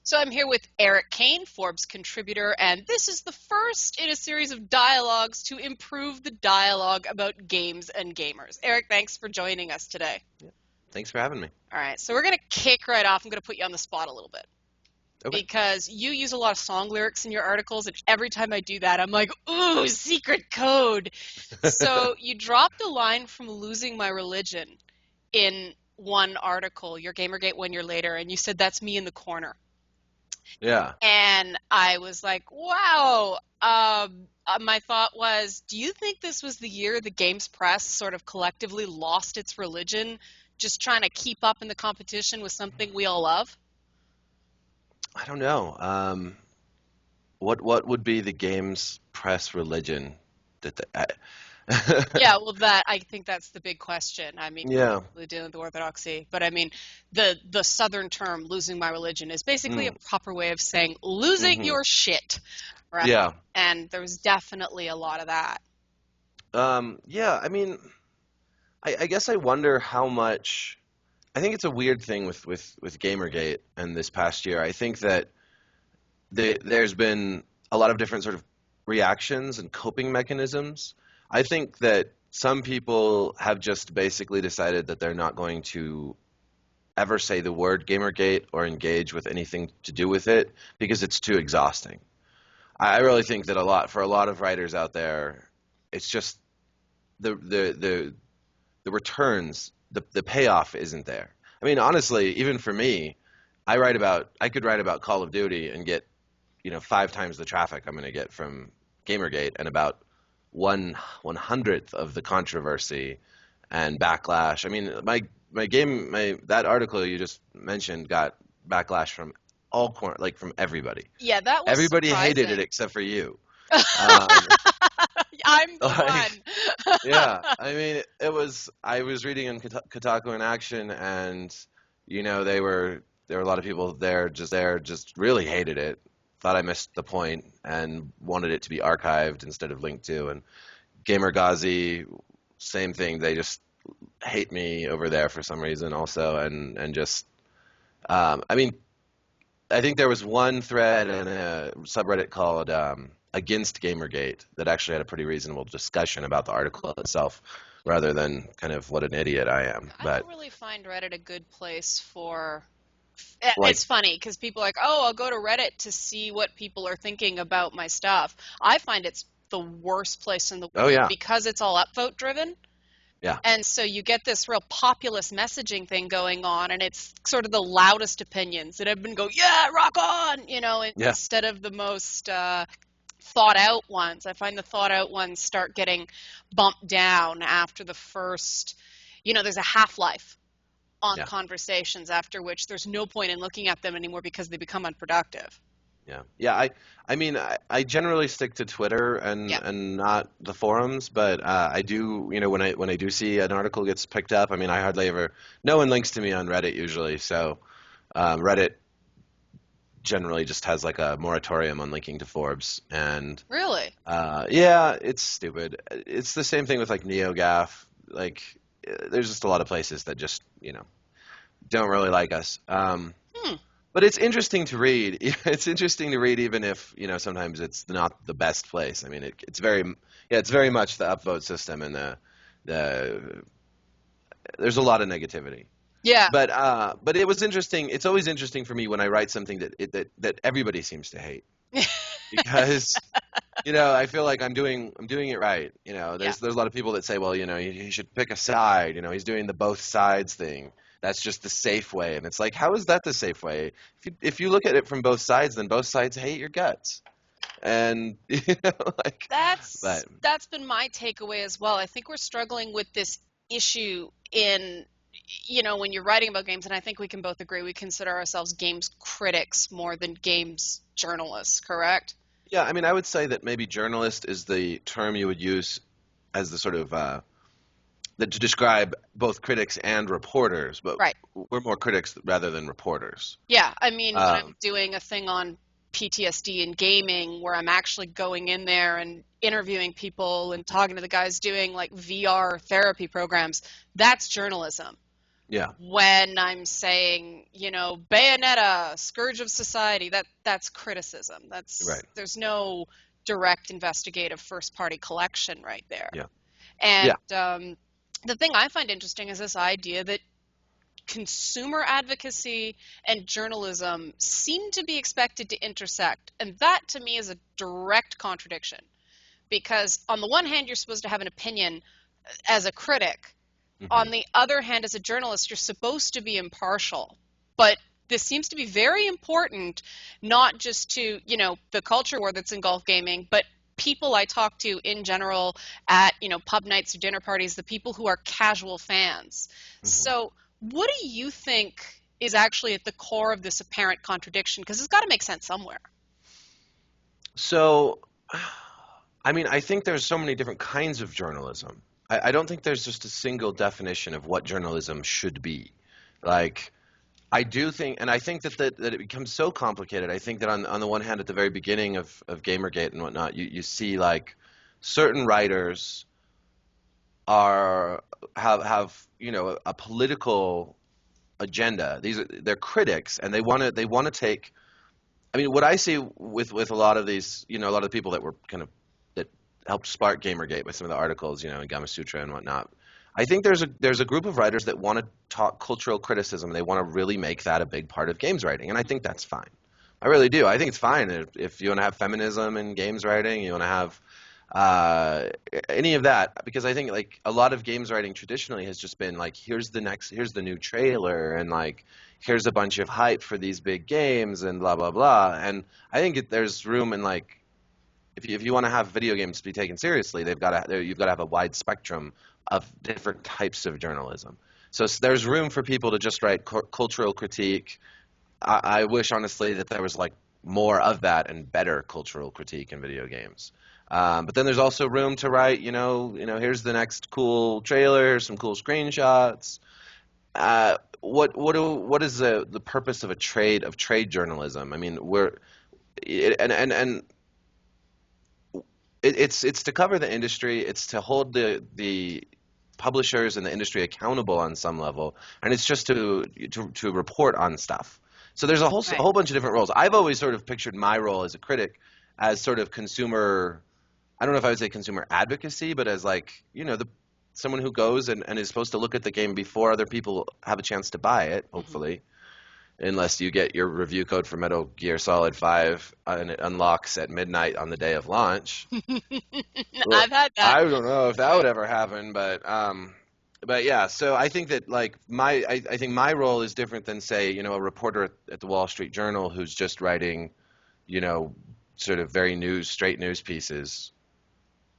So I'm here with Erik Kain, Forbes contributor, and this is the first in a series of dialogues to improve the dialogue about games and gamers. Erik, thanks for joining us today. Yeah. Thanks for having me. All right, so we're going to kick right off. I'm going to put you on the spot a little bit. Okay. Because you use a lot of song lyrics in your articles, and every time I do that, I'm like, ooh, secret code. So you dropped a line from Losing My Religion in one article, your Gamergate 1 year later, and you said, that's me in the corner. Yeah. And I was like, wow. My thought was, do you think this was the year the games press sort of collectively lost its religion, just trying to keep up in the competition with something we all love? I don't know. What would be the games press religion? Yeah, well, I think that's the big question. I mean, Yeah. we're dealing with the orthodoxy, but I mean, the southern term "losing my religion" is basically a proper way of saying losing your shit, right? Yeah. And there was definitely a lot of that. Yeah. I mean, I guess I wonder how much. I think it's a weird thing with Gamergate and this past year. I think that there's been a lot of different sort of reactions and coping mechanisms. I think that some people have just basically decided that they're not going to ever say the word Gamergate or engage with anything to do with it because it's too exhausting. I really think that for a lot of writers out there, it's just the returns, the payoff isn't there. I mean, honestly, even for me, I could write about Call of Duty and get 5 times the traffic I'm going to get from Gamergate and about 1/100th of the controversy and backlash. I mean, that article you just mentioned got backlash from all like from everybody. Yeah, that was Everybody surprising. hated it except for you. I'm the one. Yeah, I mean, I was reading in Kotaku in Action, and there were a lot of people there just really hated it, thought I missed the point, and wanted it to be archived instead of linked to. And Gamergazi, same thing. They just hate me over there for some reason also, and just I mean, I think there was one thread in a subreddit called Against Gamergate that actually had a pretty reasonable discussion about the article itself, rather than kind of what an idiot I am. I But don't really find Reddit a good place for. like, It's funny because people are like, oh, I'll go to Reddit to see what people are thinking about my stuff. I find it's the worst place in the world yeah, because it's all upvote driven. yeah, And so you get this real populist messaging thing going on, and it's sort of the loudest opinions that have been go, yeah, rock on, yeah, instead of the most thought out ones. I find the thought out ones start getting bumped down after the first, there's a half-life on yeah, conversations after which there's no point in looking at them anymore because they become unproductive. yeah. I mean, I generally stick to Twitter and not the forums, but I do, when I do see an article gets picked up, I mean, I hardly ever. No one links to me on Reddit usually, so Reddit generally just has like a moratorium on linking to Forbes, and Really? yeah, it's stupid. It's the same thing with like NeoGAF. Like, there's just a lot of places that just don't really like us. But it's interesting to read. It's interesting to read, even if sometimes it's not the best place. I mean, it's very much the upvote system, and the there's a lot of negativity. Yeah. But it was interesting. It's always interesting for me when I write something that everybody seems to hate, because I feel like I'm doing it right. There's a lot of people that say, well, you should pick a side. He's doing the both sides thing. That's just the safe way. And it's like, how is that the safe way? If you look at it from both sides, then both sides hate your guts. And That's been my takeaway as well. I think we're struggling with this issue in when you're writing about games, and I think we can both agree we consider ourselves games critics more than games journalists, correct? Yeah, I mean, I would say that maybe journalist is the term you would use as the sort of that to describe both critics and reporters, but Right. we're more critics rather than reporters. Yeah, I mean, when I'm doing a thing on PTSD in gaming where I'm actually going in there and interviewing people and talking to the guys doing like VR therapy programs, that's journalism. Yeah. When I'm saying, Bayonetta, scourge of society, that's criticism. Right. There's no direct investigative first party collection right there. Yeah. And Yeah. the thing I find interesting is this idea that consumer advocacy and journalism seem to be expected to intersect. And that to me is a direct contradiction. Because on the one hand, you're supposed to have an opinion as a critic. Hmm. On the other hand, as a journalist, you're supposed to be impartial. But this seems to be very important, not just to, the culture war that's engulfed gaming, but people I talk to in general at, pub nights or dinner parties, the people who are casual fans. Hmm. So, what do you think is actually at the core of this apparent contradiction? Because it's got to make sense somewhere. So, I mean, I think there's so many different kinds of journalism. I don't think there's just a single definition of what journalism should be. Like, I do think, and I think that it becomes so complicated. I think that on the one hand, at the very beginning of Gamergate and whatnot, you see like certain writers have a political agenda. They're critics, and they want to take. I mean, what I see with a lot of these, a lot of the people that were kind of that helped spark Gamergate with some of the articles, in Gamasutra and whatnot. I think there's a group of writers that want to talk cultural criticism. They want to really make that a big part of games writing, and I think that's fine. I really do. I think it's fine if you want to have feminism in games writing, you want to have uh, any of that, because I think like a lot of games writing traditionally has just been like, here's the new trailer, and like here's a bunch of hype for these big games and blah blah blah. And I think there's room in like if you want to have video games to be taken seriously, you've got to have a wide spectrum of different types of journalism. So there's room for people to just write cultural critique. I wish honestly that there was like more of that and better cultural critique in video games. But then there's also room to write, here's the next cool trailer, here's some cool screenshots. What is the purpose of trade journalism? I mean, it's to cover the industry. It's to hold the publishers and the industry accountable on some level, and it's just to report on stuff. So there's a Right. whole bunch of different roles. I've always sort of pictured my role as a critic as sort of consumer. I don't know if I would say consumer advocacy, but as like the someone who goes and is supposed to look at the game before other people have a chance to buy it, Hmm. hopefully, unless you get your review code for Metal Gear Solid 5 and it unlocks at midnight on the day of launch. Well, I've had that. I don't know if that would ever happen, but yeah. So I think that like I think my role is different than say a reporter at the Wall Street Journal who's just writing you know sort of very straight news pieces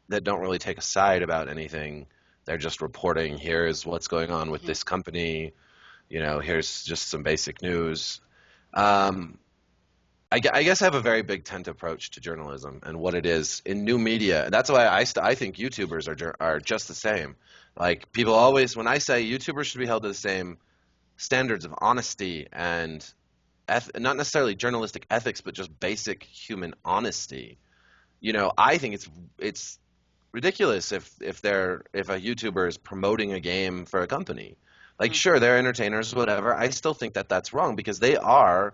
that don't really take a side about anything. They're just reporting, here's what's going on with Hmm. this company. Here's just some basic news. Um, I guess I have a very big tent approach to journalism and what it is in new media. That's why I think YouTubers are just the same. Like people always, when I say YouTubers should be held to the same standards of honesty and not necessarily journalistic ethics, but just basic human honesty. I think it's ridiculous if a YouTuber is promoting a game for a company. Like, Hmm. sure, they're entertainers, whatever. I still think that that's wrong because they're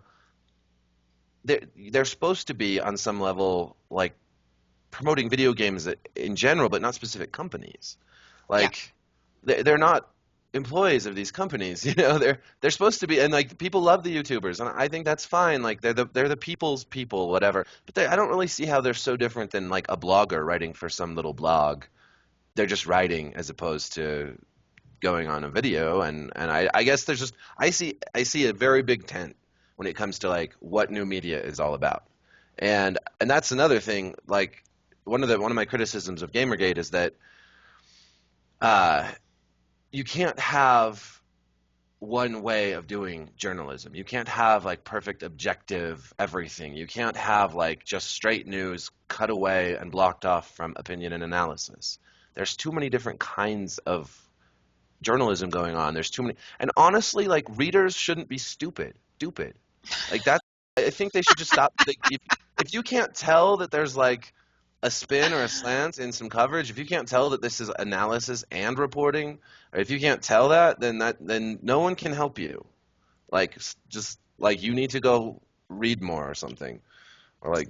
supposed to be on some level like promoting video games in general, but not specific companies. Yeah. Like they're not employees of these companies, they're supposed to be, and like people love the YouTubers, and I think that's fine. Like they're the people's people, whatever. But I don't really see how they're so different than like a blogger writing for some little blog. They're just writing as opposed to going on a video, and I guess there's just I see a very big tent when it comes to like what new media is all about. And that's another thing. Like one of my criticisms of Gamergate is that uh, you can't have one way of doing journalism. You can't have like perfect objective everything. You can't have like just straight news cut away and blocked off from opinion and analysis. There's too many different kinds of journalism going on. There's too many, and honestly, like readers shouldn't be stupid. Like that, I think they should just stop. Like, if you can't tell that there's like a spin or a slant in some coverage, if you can't tell that this is analysis and reporting, or if you can't tell that, then no one can help you. Like just like you need to go read more or something, or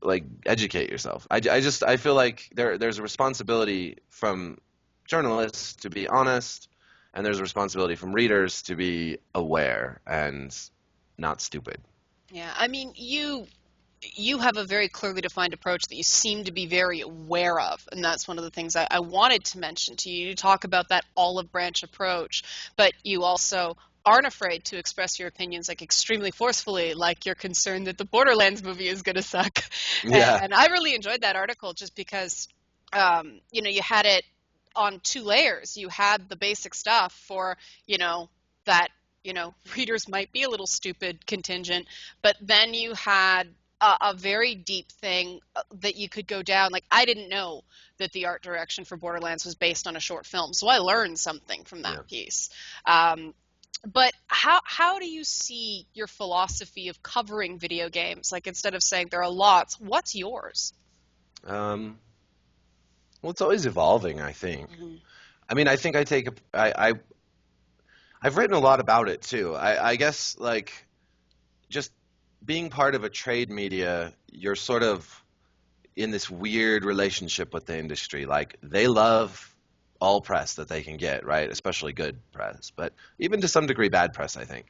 like educate yourself. I feel like there's a responsibility from journalists to be honest, and there's a responsibility from readers to be aware and not stupid. Yeah, I mean, you have a very clearly defined approach that you seem to be very aware of, and that's one of the things I wanted to mention to you. You talk about that olive branch approach, but you also aren't afraid to express your opinions like extremely forcefully, like you're concerned that the Borderlands movie is going to suck. Yeah, And I really enjoyed that article just because, you had it on two layers. You had the basic stuff for, that, readers might be a little stupid contingent, but then you had a very deep thing that you could go down. Like, I didn't know that the art direction for Borderlands was based on a short film, so I learned something from yeah. that piece. But how do you see your philosophy of covering video games? Like, instead of saying there are lots, what's yours? Well, it's always evolving, I think. Mm-hmm. I mean, I think I've written a lot about it too. I guess like just being part of a trade media, you're sort of in this weird relationship with the industry. Like they love all press that they can get, right? Especially good press, but even to some degree bad press, I think.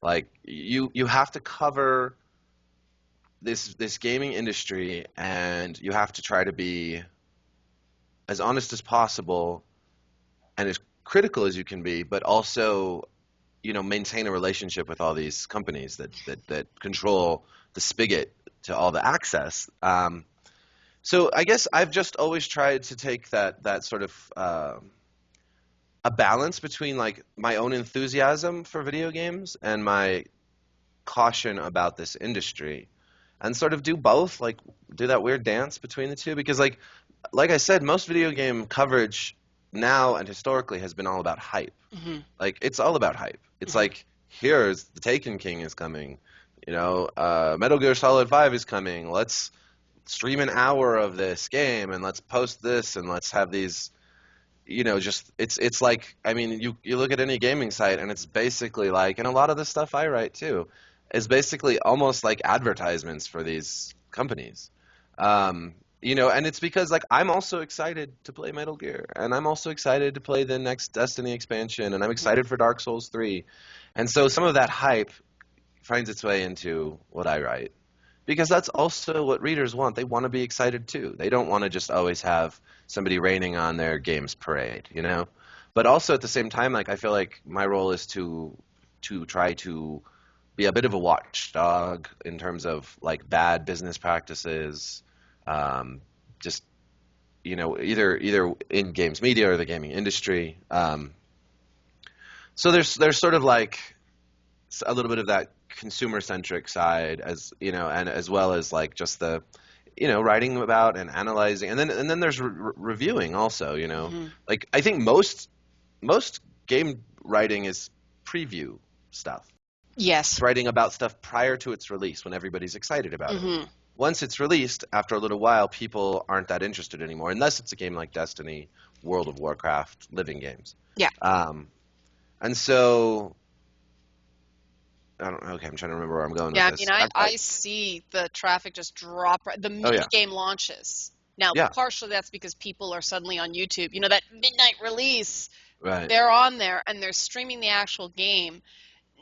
Like you have to cover this gaming industry and you have to try to be as honest as possible and as critical as you can be, but also, maintain a relationship with all these companies that control the spigot to all the access. So I guess I've just always tried to take that sort of a balance between like my own enthusiasm for video games and my caution about this industry, and sort of do both, like do that weird dance between the two, because like I said, most video game coverage now and historically has been all about hype. Mm-hmm. Like it's all about hype. It's Mm-hmm. like here's the Taken King is coming, Metal Gear Solid 5 is coming. Let's stream an hour of this game and let's post this and let's have these, just it's like, I mean, you look at any gaming site and it's basically like, and a lot of the stuff I write too is basically almost like advertisements for these companies. And it's because like I'm also excited to play Metal Gear, and I'm also excited to play the next Destiny expansion, and I'm excited for Dark Souls 3. And so some of that hype finds its way into what I write. Because that's also what readers want. They want to be excited too. They don't want to just always have somebody raining on their game's parade, But also at the same time, like I feel like my role is to try to be a bit of a watchdog in terms of like bad business practices, just either in games media or the gaming industry. So there's sort of like a little bit of that consumer centric side, as and as well as like just the writing about and analyzing, and then there's reviewing also. Mm-hmm. Like I think most game writing is preview stuff. Yes. It's writing about stuff prior to its release when everybody's excited about it. Mm-hmm. Once it's released, after a little while, people aren't that interested anymore, unless it's a game like Destiny, World of Warcraft, living games. Yeah. And so, I don't know. Okay, I'm trying to remember where I'm going Yeah, with I this. mean, I see the traffic just drop. The Oh mini yeah, game launches. Now, yeah, partially that's because people are suddenly on YouTube. That midnight release, right. they're on there and they're streaming the actual game.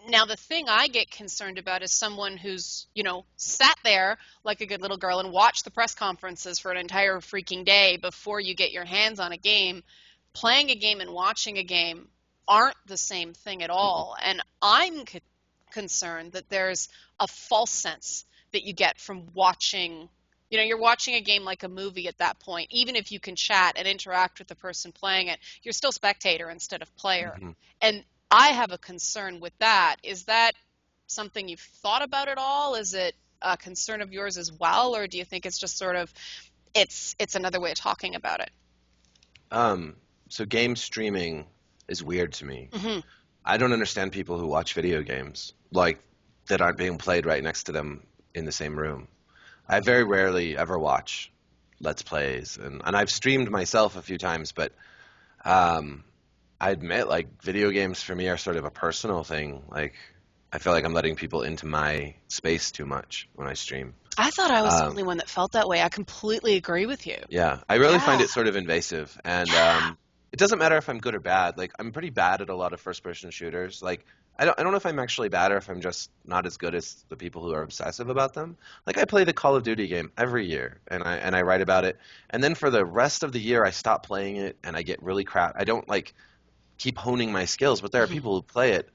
Now, the thing I get concerned about is someone who's, sat there like a good little girl and watched the press conferences for an entire freaking day before you get your hands on a game. Playing a game and watching a game aren't the same thing at Mm-mm. all. And I'm concerned that there's a false sense that you get from watching. You're watching a game like a movie at that point. Even if you can chat and interact with the person playing it, you're still spectator instead of player. Mhm. And I have a concern with that. Is that something you've thought about at all? Is it a concern of yours as well, or do you think it's just sort of it's another way of talking about it? So game streaming is weird to me. Mm-hmm. I don't understand people who watch video games like that aren't being played right next to them in the same room. I very rarely ever watch Let's Plays, and I've streamed myself a few times, but I admit, like, video games for me are sort of a personal thing. Like, I feel like I'm letting people into my space too much when I stream. I thought I was the Um, only one that felt that way. I completely agree with you. yeah, I really find Yeah. it sort of invasive, and Yeah. it doesn't matter if I'm good or bad. Like, I'm pretty bad at a lot of first-person shooters. Like, I don't know if I'm actually bad or if I'm just not as good as the people who are obsessive about them. Like, I play the Call of Duty game every year, and I write about it, and then for the rest of the year, I stop playing it, and I get really crap. I don't like keep honing my skills, but there are Mhm. people who play it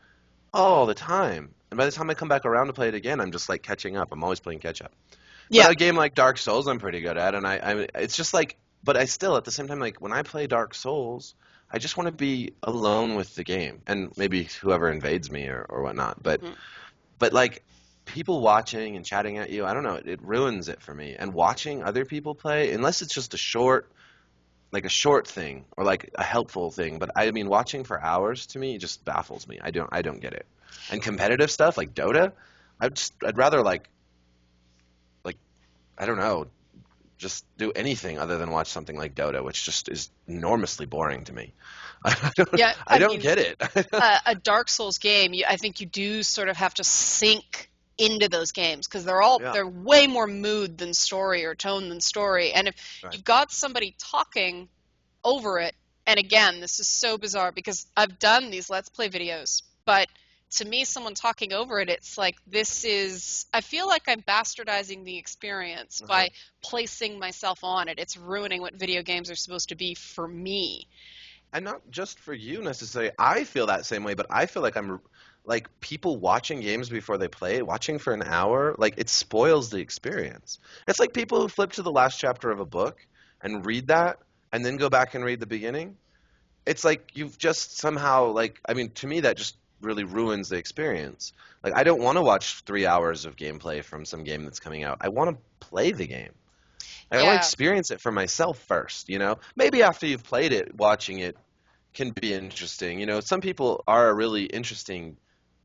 all the time. And by the time I come back around to play it again, I'm just like catching up. I'm always playing catch up. But Yeah. a game like Dark Souls, I'm pretty good at, and it's just like, but I still at the same time, like when I play Dark Souls, I just want to be alone with the game, and maybe whoever invades me or whatnot. Mhm. But like people watching and chatting at you, I don't know, it ruins it for me. And watching other people play, unless it's just a short thing or like a helpful thing, but I mean watching for hours to me just baffles me. I don't get it. And competitive stuff like Dota, I'd rather like I don't know, just do anything other than watch something like Dota, which just is enormously boring to me. I don't Yeah. I I don't mean, get it. a Dark Souls game, I think you do sort of have to sink into those games because Yeah, they're way more mood than story or tone than story. And if right. you've got somebody talking over it, and again, this is so bizarre because I've done these Let's Play videos, but to me, someone talking over it, it's like I feel like I'm bastardizing the experience Uh-huh. by placing myself on it. It's ruining what video games are supposed to be for me. And not just for you necessarily. I feel that same way, but I feel like I'm like people watching games before they play, watching for an hour, like it spoils the experience. It's like people who flip to the last chapter of a book and read that and then go back and read the beginning. It's like you've just somehow like I mean to me that just really ruins the experience. Like I don't want to watch 3 hours of gameplay from some game that's coming out. I want to play the game. Like, I want to Yeah. experience it for myself first, you know? Maybe after you've played it, watching it can be interesting. You know, some people are really interesting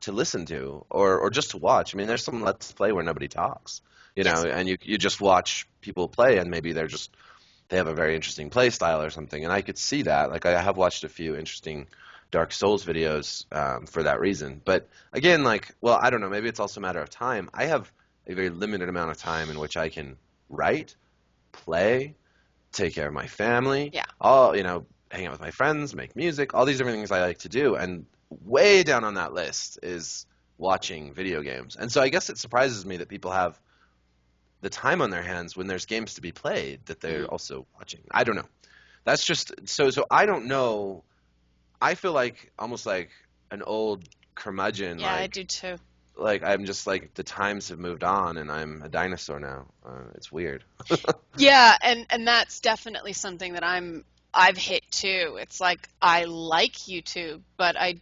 to listen to or just to watch. I mean, there's some Let's Play where nobody talks, you know, Yes. and you just watch people play and maybe they have a very interesting play style or something. And I could see that. Like I have watched a few interesting Dark Souls videos for that reason. But again, like, well, I don't know. Maybe it's also a matter of time. I have a very limited amount of time in which I can write, play, take care of my family, Yeah. all, hang out with my friends, make music, all these different things I like to do. And way down on that list is watching video games. And so I guess it surprises me that people have the time on their hands when there's games to be played that they're Mhm. also watching. I don't know. That's just so I don't know. I feel like almost like an old curmudgeon, Yeah, I do too. like I'm just like the times have moved on and I'm a dinosaur now. It's weird. Yeah, and that's definitely something that I've hit too. It's like I like YouTube, but I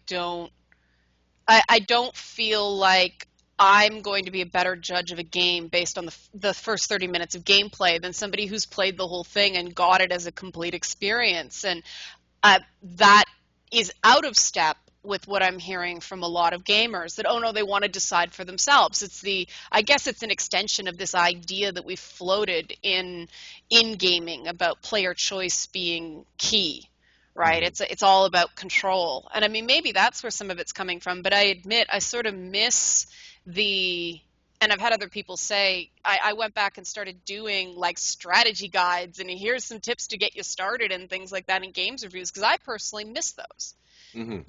don't feel like I'm going to be a better judge of a game based on the first 30 minutes of gameplay than somebody who's played the whole thing and got it as a complete experience. And that is out of step with what I'm hearing from a lot of gamers that, oh no, they want to decide for themselves. I guess it's an extension of this idea that we've floated in gaming about player choice being key, right? Hmm. It's all about control. And I mean, maybe that's where some of it's coming from, but I admit I sort of miss the and I've had other people say I went back and started doing like strategy guides and here's some tips to get you started and things like that in games reviews because I personally miss those, Hmm.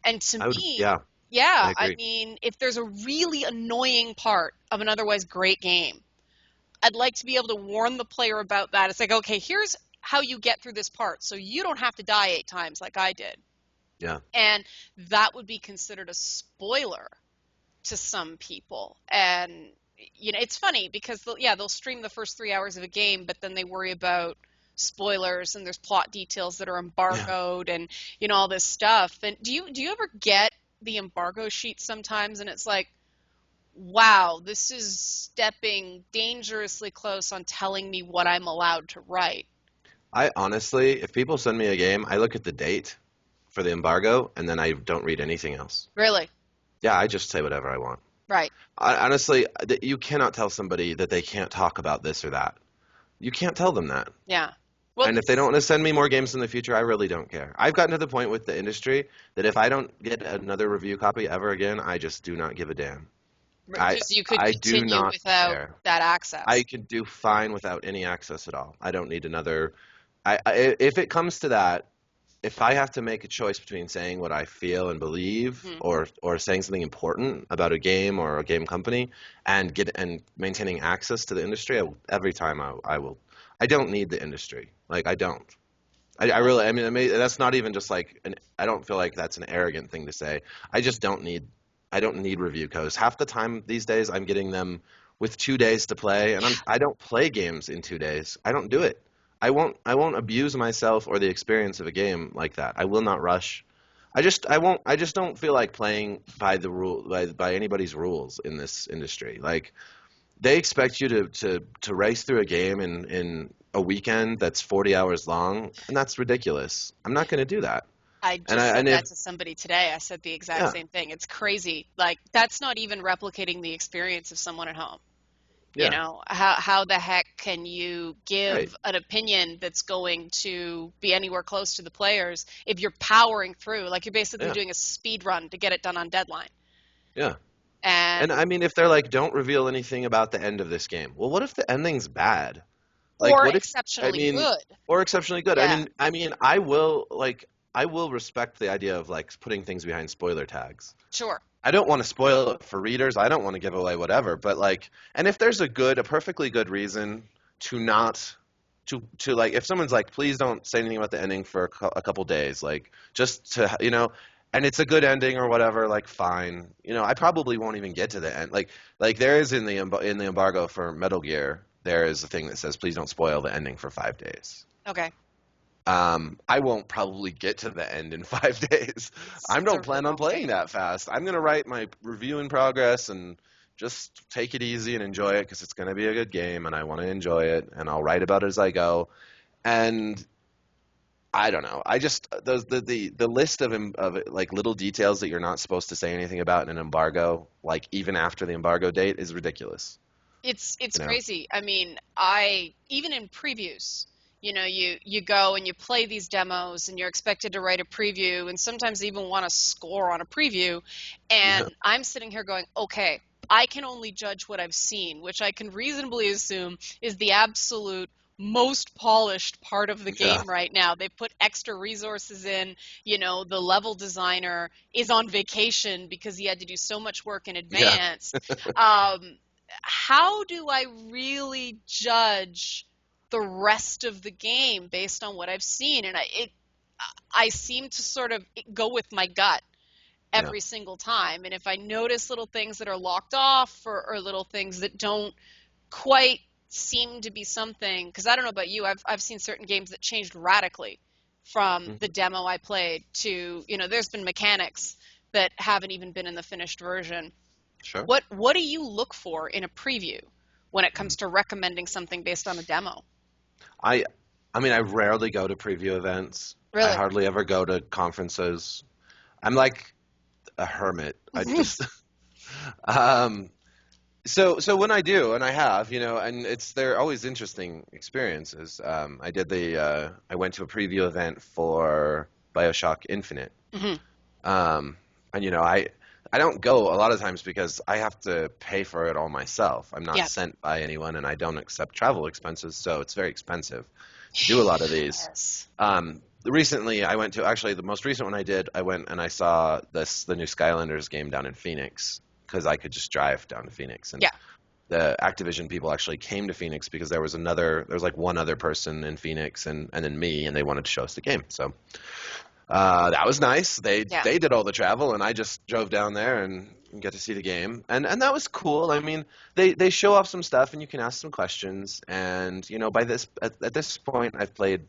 and to me, Yeah, I yeah, I agree. mean, if there's a really annoying part of an otherwise great game, I'd like to be able to warn the player about that. It's like, okay, here's how you get through this part so you don't have to die 8 times like I did, Yeah. and that would be considered a spoiler to some people. And it's funny because they'll stream the first 3 hours of a game, but then they worry about spoilers and there's plot details that are Yeah. embargoed and all this stuff. And do you ever get the embargo sheet sometimes and it's like, wow, this is stepping dangerously close on telling me what I'm allowed to write. I honestly, if people send me a game, I look at the date for the embargo and then I don't read anything else. Really? Yeah, I just say whatever I want. Right. Honestly, you cannot tell somebody that they can't talk about this or that. You can't tell them that. Yeah. Well, And if they don't want to send me more games in the future, I really don't care. I've gotten to the point with the industry that if I don't get another review copy ever again, I just do not give a damn. I because you could I do continue not without care. that I access. could do fine without any access at all. I don't need another. If it comes to that, if I have to make a choice between saying what I feel and believe, Hmm. or saying something important about a game or a game company, and maintaining access to the industry, every time I will. I don't need the industry. Like I don't. I really. I mean, that's not even just like an. I don't feel like that's an arrogant thing to say. I just don't need. I don't need review codes. Half the time these days, I'm getting them with 2 days to play, and I don't play games in 2 days. I don't do it. I won't abuse myself or the experience of a game like that. I will not rush. I won't. I just don't feel like playing by the rule by anybody's rules in this industry. Like they expect you to race through a game in a weekend that's 40 hours long, and that's ridiculous. I'm not going to do that. I And just said if that to somebody today. I said the exact yeah, same thing. It's crazy. Like, that's not even replicating the experience of someone at home. You yeah, know, how the heck can you right, give an opinion that's going to be anywhere close to the players if you're powering through? Like, you're basically yeah, doing a speed run to get it done on deadline. yeah. And And I mean, if they're like, don't reveal anything about the end of this game. Well, what if the ending's bad? Like, or what if, I exceptionally mean, good. or exceptionally good? Yeah, I will respect the idea of like putting things behind spoiler tags. sure. I don't want to spoil it for readers. I don't want to give away whatever, but like, and if there's a perfectly good reason to not, to like, if someone's like, please don't say anything about the ending for a couple days, like, just to, and it's a good ending or whatever, like, fine. I probably won't even get to the end. Like there is in the embargo for Metal Gear, there is a thing that says, please don't spoil the ending for 5 days. Okay. I won't probably get to the end in 5 days. I It's a don't plan real on long playing game. that fast. I'm gonna write my review in progress and just take it easy and enjoy it because it's gonna be a good game and I want to enjoy it and I'll write about it as I go. And I don't know. I just the list of like little details that you're not supposed to say anything about in an embargo, like even after the embargo date, is ridiculous. It's You know? crazy. I mean, I even in previews, you go and you play these demos and you're expected to write a preview and sometimes even want to score on a preview. Yeah. And I'm sitting here going, okay, I can only judge what I've seen, which I can reasonably assume is the absolute most polished part of the Yeah. game right now. They've put extra resources in. The level designer is on vacation because he had to do so much work in Yeah. advance. Um, how do I really judge the rest of the game based on what I've seen? And I seem to sort of go with my gut Yeah. every single time. And if I notice little things that are locked off or little things that don't quite seem to be something, because I don't know about you, I've seen certain games that changed radically from the Mhm. demo I played to, there's been mechanics that haven't even been in the finished version. Sure. What do you look for in a preview when it Mhm. comes to recommending something based on a demo? I I mean, I rarely go to preview events. I Really? hardly ever go to conferences. I'm like a hermit. I just um so when I do, and I have, and they're always interesting experiences. I went to a preview event for BioShock Infinite. Hmm. Um and I don't go a lot of times because I have to pay for it all myself. I'm not Yeah. sent by anyone and I don't accept travel expenses, so it's very expensive to do a lot of these. Yes. Recently, I went to actually the most recent one I did. I went and I saw the new Skylanders game down in Phoenix because I could just drive down to Phoenix. And Yeah. the Activision people actually came to Phoenix because there was like one other person in Phoenix and then me, and they wanted to show us the game. So that was nice. They Yeah. they did all the travel, and I just drove down there and get to see the game, and that was cool. I mean, they show off some stuff, and you can ask some questions. And by at this point, I've played,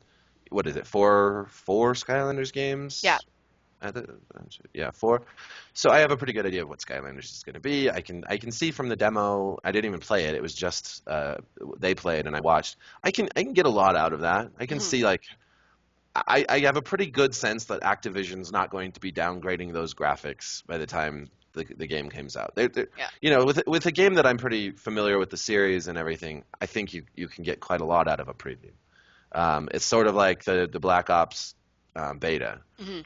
what is it, four Skylanders Yeah. games. Yeah, four. So I have a pretty good idea of what Skylanders is going to be. I can see from the demo. I didn't even play it. It was just they played and I watched. I can get a lot out of that. I can Hmm. see like I have a pretty good sense that Activision's not going to be downgrading those graphics by the time the game comes out. Yeah. You know, with a game that I'm pretty familiar with the series and everything, I think you can get quite a lot out of a preview. It's sort of like the Black Ops beta. Hmm.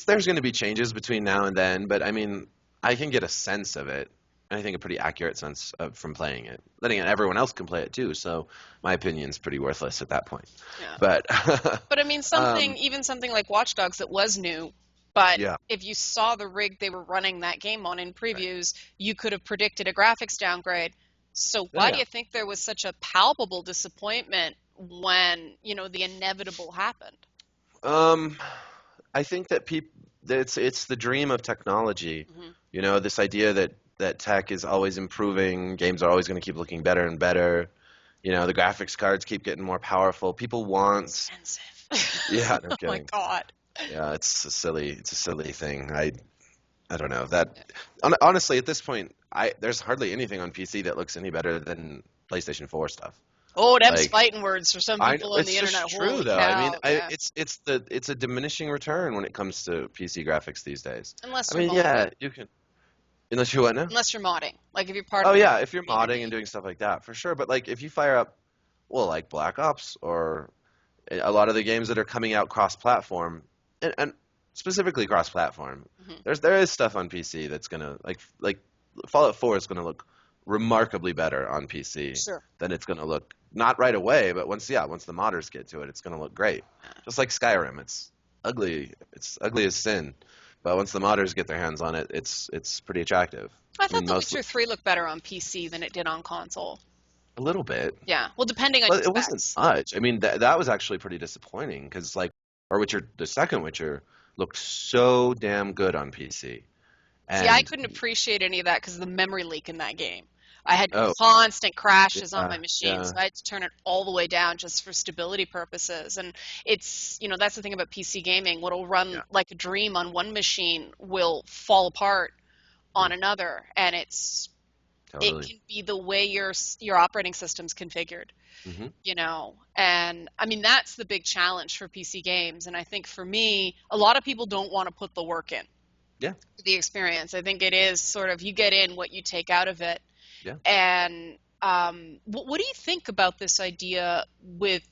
There's going to be changes between now and then, but I mean, I can get a sense of it. I think a pretty accurate sense from playing it. Letting everyone else can play it too, so my opinion's pretty worthless at that point. Yeah. But But I mean, even something like Watch Dogs that was new, but yeah, if you saw the rig they were running that game on in right. previews, you could have predicted a graphics downgrade. So Oh why do yeah. you think there was such a palpable disappointment when, the inevitable happened? Um, I think that it's the dream of technology. Hmm. You know, this idea that tech is always improving, games are always going to keep looking better and better. You know, the graphics cards keep getting more powerful. People want, Expensive. yeah, no Oh my kidding. God. Yeah, it's a silly thing. I don't know that. Honestly, at this point, there's hardly anything on PC that looks any better than PlayStation 4 stuff. Oh, them's Like, fighting words for some I know people on the it's internet. just true Holy though. I mean, cow. Yeah. it's a diminishing return when it comes to PC graphics these days. Unless I you're mean, modding. yeah, you can unless you what now? Unless you're modding. Like if you're part Oh of a yeah, if you're modding and community. doing stuff like that, for sure. But like if you fire up, well, like Black Ops or a lot of the games that are coming out cross-platform, and specifically cross-platform, Hmm. there is stuff on PC that's gonna like Fallout 4 is gonna look remarkably better on PC Sure. than it's gonna look not right away, but once the modders get to it, it's gonna look great. Just like Skyrim, it's ugly as sin, but once the modders get their hands on it, it's pretty attractive. I I thought mean, The mostly Witcher 3 looked better on PC than it did on console. a little bit. Yeah. Well, depending on your But it wasn't specs. much. I mean, that was actually pretty disappointing because the second Witcher looked so damn good on PC. See, I And couldn't appreciate any of that because of the memory leak in that game. I had oh, constant crashes on my yeah, machine, yeah, so I had to turn it all the way down just for stability purposes. And that's the thing about PC gaming. What'll run yeah, like a dream on one machine will fall apart on mhm, another, and it totally. can be the way your operating system's configured. Hmm. And I mean, that's the big challenge for PC games. And I think for me, a lot of people don't want to put the work in Yeah, for the experience. I think it is sort of you get in what you take out of it. yeah. And what do you think about this idea with,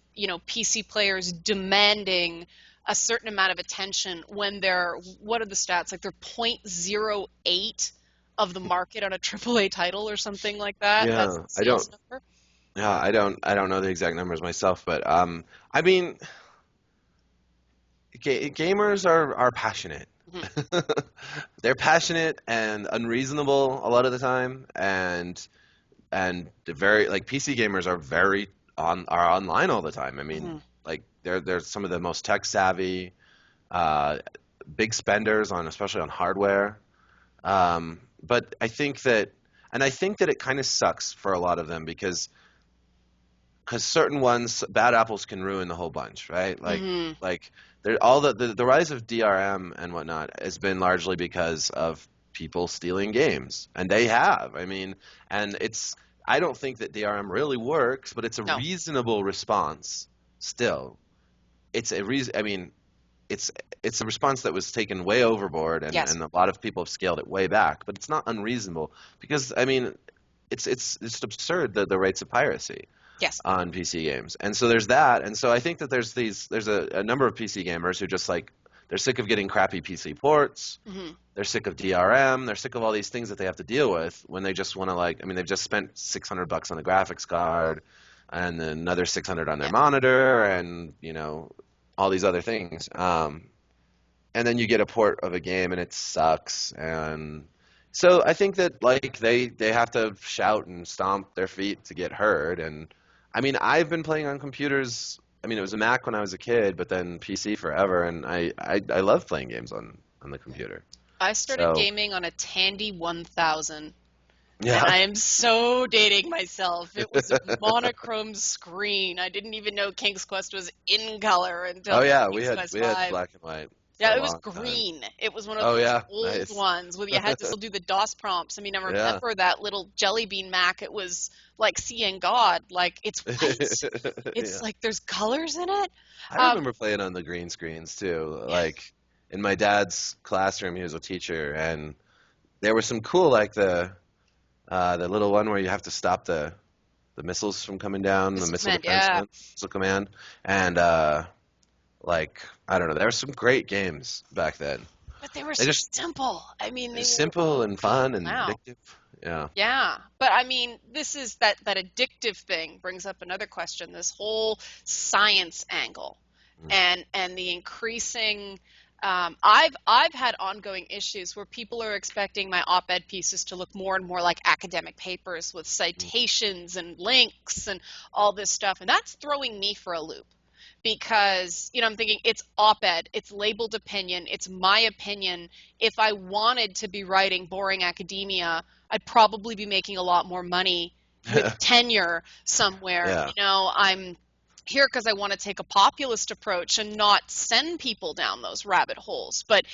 PC players demanding a certain amount of attention when what are the stats? Like they're 0.08 of the market on a AAA title or something like that. That's Yeah, the sales number. I don't know the exact numbers myself, but I mean, gamers are passionate. Mhm. They're passionate and unreasonable a lot of the time, and they're very like PC gamers are very are online all the time. I mean, Mhm. like they're some of the most tech savvy, uh, big spenders on especially on hardware. But I think that it kind of sucks for a lot of them because certain ones, bad apples can ruin the whole bunch, right? Mhm. Like all the rise of DRM and whatnot has been largely because of people stealing games, and they have. I mean, and I don't think that DRM really works, but it's a No. reasonable response. Still, it's a reason. I mean, it's it's a response that was taken way overboard, Yes. and a lot of people have scaled it way back, but it's not unreasonable because I mean, it's absurd the rates of piracy Yes. on PC games. And so there's that. And so I think that there's a number of PC gamers who just like they're sick of getting crappy PC ports. Mhm. They're sick of DRM. They're sick of all these things that they have to deal with when they just want to I mean they've just spent $600 on a graphics card and then another 600 on their Yeah. monitor and, all these other things. And then you get a port of a game and it sucks and so I think that they have to shout and stomp their feet to get heard and I mean I've been playing on computers. I mean it was a Mac when I was a kid, but then PC forever, and I love playing games on the computer. I started So gaming on a Tandy 1000, and yeah. I am so dating myself. It was a monochrome screen. I didn't even know King's Quest was in color Oh until yeah, King's Quest we had 5. black and white for Yeah, a it was long time. green. It was one of Oh those yeah, old nice. ones where you had to still do the DOS prompts. I mean, I Yeah. remember that little jelly bean Mac. It was like seeing God. Like it's white. It's Yeah. like there's colors in it. I Um, remember playing on the green screens too. yeah. Like in my dad's classroom, he was a teacher, and there were some cool, like the little one where you have to stop the missiles from coming down, the Missile missile Command, defense yeah. one, missile command, and like I don't know, there were some great games back then. But they were They so just simple. I mean, they were, simple and fun and wow. addictive. Yeah. Yeah, but I mean, this is that addictive thing brings up another question, this whole science angle Mm. and the increasing I've had ongoing issues where people are expecting my op-ed pieces to look more and more like academic papers with Mm. citations and links and all this stuff, and that's throwing me for a loop because I'm thinking it's op-ed, it's labeled opinion, it's my opinion. If I wanted to be writing boring academia, I'd probably be making a lot more money with tenure somewhere. Yeah. I'm here because I want to take a populist approach and not send people down those rabbit holes. But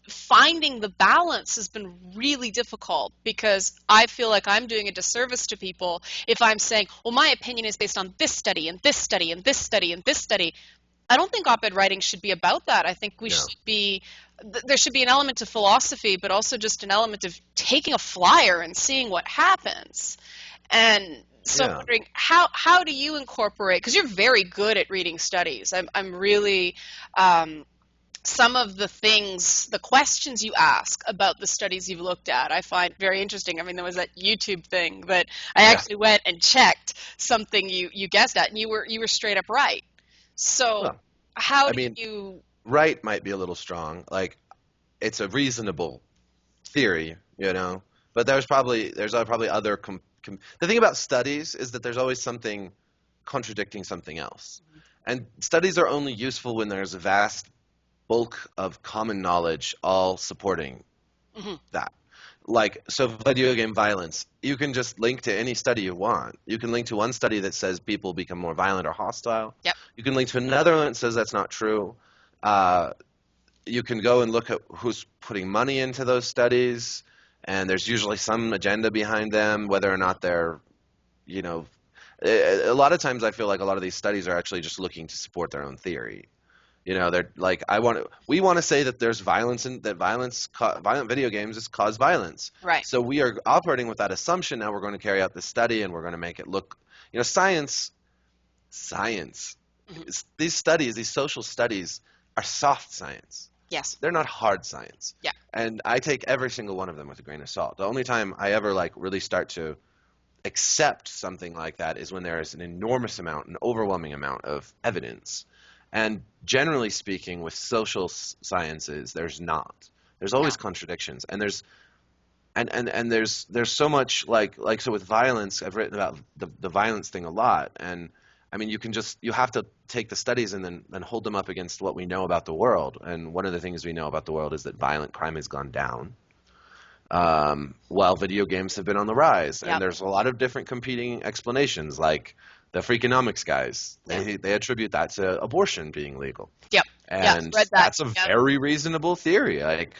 finding the balance has been really difficult because I feel like I'm doing a disservice to people if I'm saying, well, my opinion is based on this study and this study and this study and this study. I don't think op-ed writing should be about that. I think No. there should be an element of philosophy, but also just an element of taking a flyer and seeing what happens. And so I'm Yeah. wondering, how do you incorporate, because you're very good at reading studies. I'm really, some of the questions you ask about the studies you've looked at, I find very interesting. I mean, there was that YouTube thing that I Yeah. actually went and checked something you guessed at, and you were straight up right. So Well, how I do mean, you, right might be a little strong. Like it's a reasonable theory, you know. But there's probably other the thing about studies is that there's always something contradicting something else. And studies are only useful when there's a vast bulk of common knowledge all supporting mhm, that. Like, so video game violence, you can just link to any study you want. You can link to one study that says people become more violent or hostile. yep, You can link to another one that says that's not true. Uh, you can go and look at who's putting money into those studies, and there's usually some agenda behind them, whether or not they're, you know, a lot of times I feel like a lot of these studies are actually just looking to support their own theory. You know, they're like, we want to say that there's violence and that violent video games has caused violence. right, So we are operating with that assumption. Now we're going to carry out this study and we're going to make it look, science, mhm, these studies, these social studies are soft science. yes, They're not hard science. yeah, And I take every single one of them with a grain of salt. The only time I ever like really start to accept something like that is when there is an enormous amount, an overwhelming amount of evidence. And generally speaking, with social sciences, there's not. There's no, always contradictions, and there's so much like so with violence. I've written about the violence thing a lot, and I mean you have to take the studies and then hold them up against what we know about the world. And one of the things we know about the world is that violent crime has gone down, while video games have been on the rise. And yep, there's a lot of different competing explanations, like the Freakonomics guys. yeah, They attribute that to abortion being legal. yep, yeah, And read that, that's a yep, very reasonable theory. Like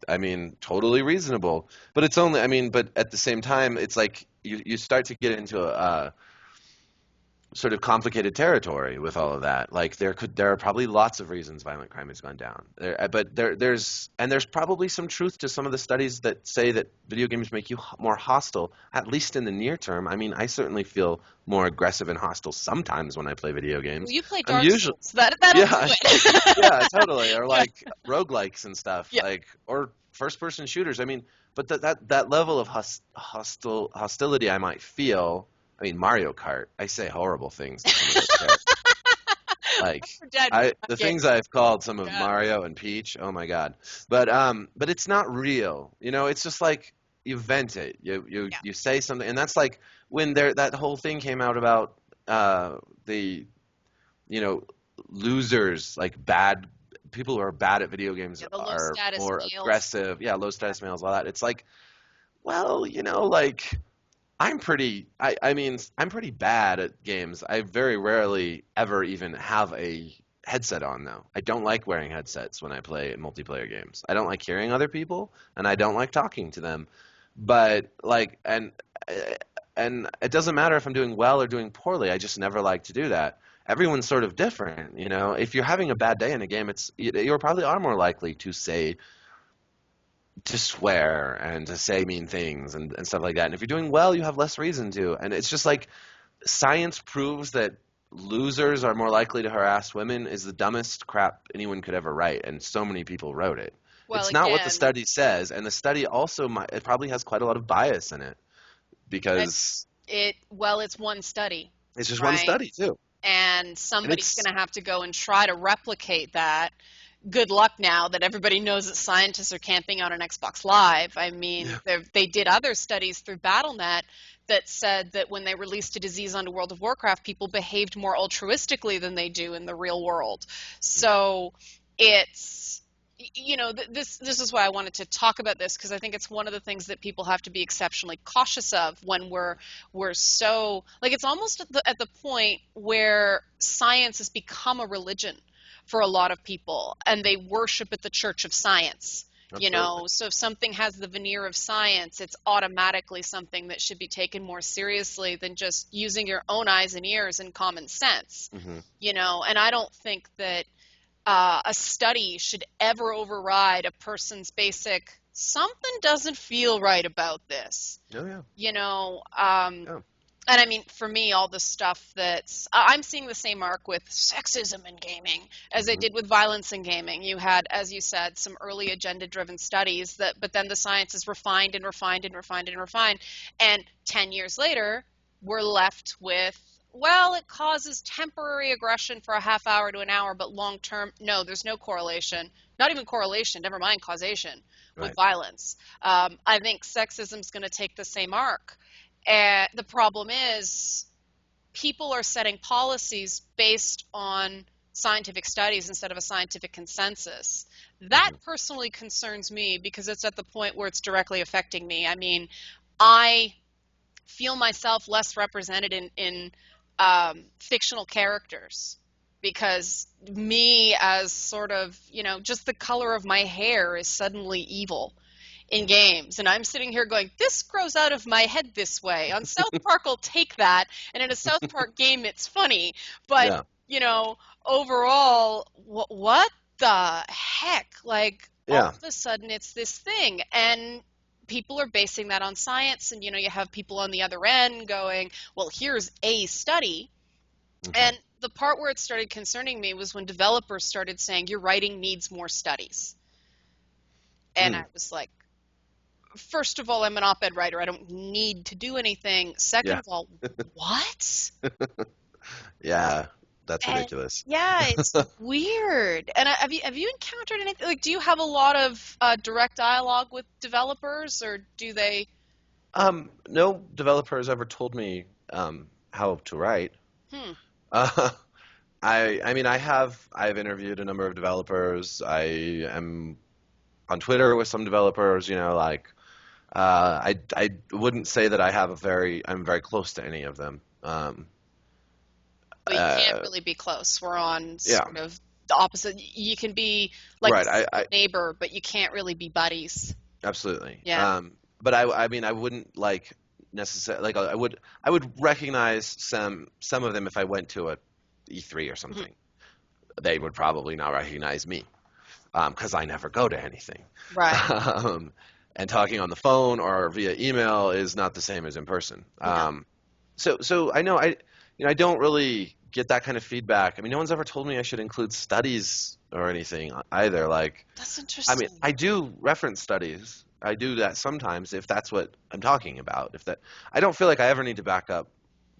I mean, totally reasonable. But it's only, I mean, but at the same time, it's like you start to get into a sort of complicated territory with all of that. Like there are probably lots of reasons violent crime has gone down. There's probably some truth to some of the studies that say that video games make you more hostile, at least in the near term. I mean, I certainly feel more aggressive and hostile sometimes when I play video well, games. you play I'm Dark usually Souls, that'll do yeah, it. yeah, totally. Or Yeah, like roguelikes and stuff, yeah, like or first person shooters. I mean, but that level of hostility I might feel. I mean, Mario Kart. I say horrible things to some of those characters. Like we're dead with the that game, things I've called some of yeah, Mario and Peach. Oh my God. But it's not real. You know, it's just like you vent it. yeah, You say something, and that's like when that whole thing came out about the losers, like bad people who are bad at video games yeah, the low are status more males, aggressive. Yeah, low yeah, status males, all that. It's like, well, like I mean, I'm pretty bad at games. I very rarely ever even have a headset on though. I don't like wearing headsets when I play multiplayer games. I don't like hearing other people and I don't like talking to them. But like and it doesn't matter if I'm doing well or doing poorly. I just never like to do that. Everyone's sort of different, If you're having a bad day in a game, you probably are more likely to say to swear and to say mean things and stuff like that. And if you're doing well, you have less reason to. And it's just like science proves that losers are more likely to harass women is the dumbest crap anyone could ever write, and so many people wrote it. Well, It's not what the again, study says, and the study also it probably has quite a lot of bias in it it, because it's one study, it's just one right? study too. And And somebody's it's going to have to go and try to replicate that. Good luck now that everybody knows that scientists are camping out on Xbox Live. I mean, yeah, they did other studies through BattleNet that said that when they released a disease onto World of Warcraft, people behaved more altruistically than they do in the real world. So it's, this is why I wanted to talk about this, because I think it's one of the things that people have to be exceptionally cautious of when we're so, like, it's almost at the point where science has become a religion for a lot of people, and they worship at the church of science. absolutely. So if something has the veneer of science, it's automatically something that should be taken more seriously than just using your own eyes and ears and common sense. Hmm. And I don't think that a study should ever override a person's basic, something doesn't feel right about this. Oh yeah, You know, um, yeah. and I mean, for me, all the stuff I'm seeing the same arc with sexism in gaming as I Hmm. did with violence in gaming. You had, as you said, some early agenda-driven studies but then the science is refined and refined and refined and refined. And 10 years later, we're left with, well, it causes temporary aggression for a half hour to an hour, but long term, no, there's no correlation. Not even correlation, never mind causation with Right. violence. I think sexism is going to take the same arc. And the problem is, people are setting policies based on scientific studies instead of a scientific consensus. That Hmm. personally concerns me because it's at the point where it's directly affecting me. I mean, I feel myself less represented in fictional characters because me, as sort of, just the color of my hair is suddenly evil in games. And I'm sitting here going, this grows out of my head this way. On South Park, I'll take that. And in a South Park game, it's funny. But, Yeah, you know, overall, what the heck? Like, all yeah. of a sudden, it's this thing. And people are basing that on science. And, you have people on the other end going, well, here's a study. Hmm. And the part where it started concerning me was when developers started saying, your writing needs more studies. And I Mm. was like, first of all, I'm an op-ed writer. I don't need to do anything. Second Yeah, of all, what? yeah. That's And ridiculous. yeah, it's weird. And have you encountered anything? Like, do you have a lot of direct dialogue with developers, or do they? No developer has ever told me how to write. Hmm. Uh, I mean, I've interviewed a number of developers. I am on Twitter with some developers. I wouldn't say that I'm very close to any of them. But you can't Uh, really be close. We're on yeah, sort of the opposite. You can be like a right. secret neighbor, but you can't really be buddies. Absolutely. Yeah. But I mean, I wouldn't like necessarily like I would recognize some of them if I went to a E3 or Mhm. something. They would probably not recognize me because I never go to anything. Right. Um, and talking on the phone or via email is not the same as in person. No. So I know I don't really get that kind of feedback. I mean, no one's ever told me I should include studies or anything either. Like, That's I mean, interesting. I do reference studies. I do that sometimes if that's what I'm talking about. If that, I don't feel like I ever need to back up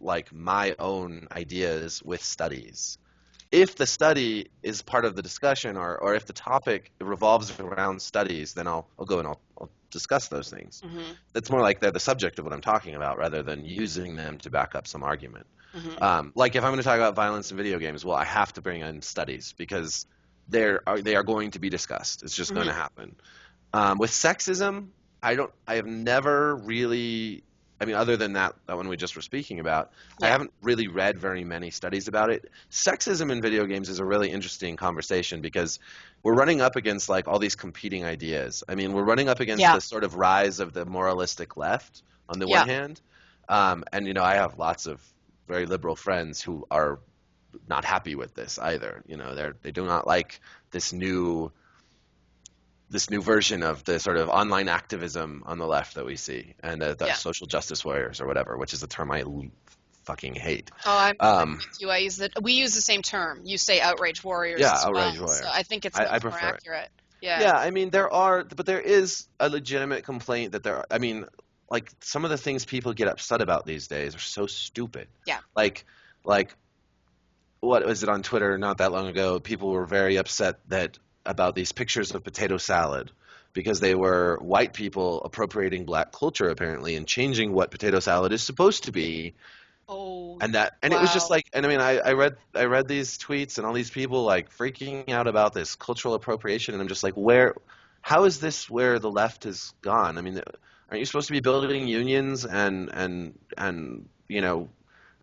like my own ideas with studies. If the study is part of the discussion or if the topic revolves around studies, then I'll go and I'll discuss those things. Hmm. That's more like they're the subject of what I'm talking about rather than using them to back up some argument. Hmm. Like if I'm going to talk about violence in video games, well, I have to bring in studies because they are going to be discussed. It's just going to Hmm. happen. With sexism, I have never really, I mean, other than that one we just were speaking about, I Yeah. haven't really read very many studies about it. Sexism in video games is a really interesting conversation because we're running up against like all these competing ideas. I mean, we're running up against Yeah. the sort of rise of the moralistic left on the one Yeah. hand, and I have lots of very liberal friends who are not happy with this either. They do not like this this new version of the sort of online activism on the left that we see, and the Yeah. social justice warriors or whatever, which is a term I fucking hate. Oh, I'm Um, with you. We use the same term. You say outrage warriors yeah, as well, outrage so warriors. I think it's I much more prefer it. accurate. Yeah. Yeah, I mean there is a legitimate complaint that I mean, like some of the things people get upset about these days are so stupid. Yeah. Like, like what was it on Twitter not that long ago? People were very upset that about these pictures of potato salad because they were white people appropriating black culture apparently and changing what potato salad is supposed to be. Oh, And it was just wow. like, and I mean, I read these tweets and all these people like freaking out about this cultural appropriation, and I'm just like, how is this where the left has gone? I mean, aren't you supposed to be building unions and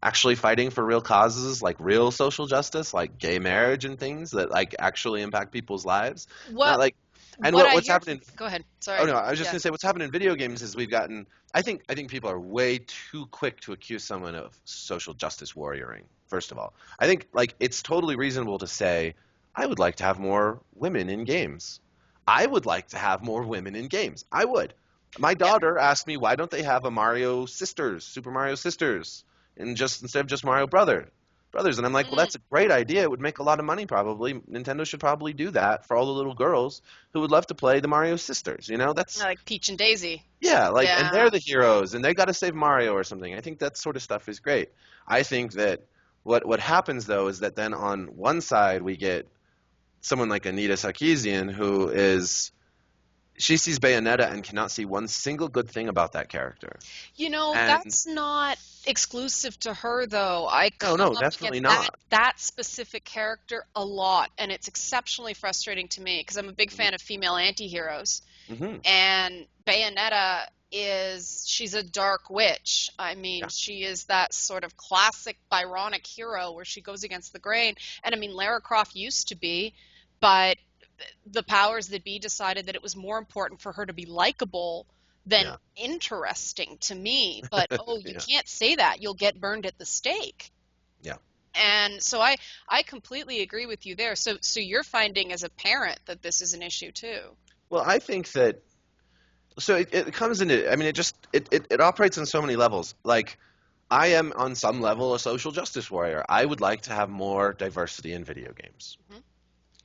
actually fighting for real causes like real social justice, like gay marriage and things that like actually impact people's lives? Not What like, and what I what's hear. happening. Go ahead. Oh Sorry. no, I was just Yeah. gonna say what's happened in video games is we've gotten. I think people are way too quick to accuse someone of social justice warrioring. First of all, I think like it's totally reasonable to say, I would like to have more women in games. I would like to have more women in games. I would. My Yeah. daughter asked me why don't they have a Mario Sisters, Super Mario Sisters, and just instead of just Mario Brothers, and I'm like, well, Mm, that's a great idea. It would make a lot of money probably. Nintendo should probably do that for all the little girls who would love to play the Mario Sisters. That's like Peach and Daisy. yeah, like, and Yeah. they're the heroes, and they got to save Mario or something. I think that sort of stuff is great. I think that what happens though is that then on one side we get someone like Anita Sarkeesian who is she sees Bayonetta and cannot see one single good thing about that character. And That's not exclusive to her, though. I no, come no, up definitely against that not. that specific character a lot, and it's exceptionally frustrating to me because I'm a big fan of female anti-heroes. Hmm. And Bayonetta she's a dark witch. I mean, Yeah, she is that sort of classic Byronic hero where she goes against the grain. And I mean, Lara Croft used to be, but the powers that be decided that it was more important for her to be likable than yeah, interesting to me. But oh, you yeah, can't say that. You'll get burned at the stake. yeah. And so I completely agree with you there. So you're finding as a parent that this is an issue too. Well, I think that so it comes into. I mean, it operates on so many levels. Like I am on some level a social justice warrior. I would like to have more diversity in video games. Hmm.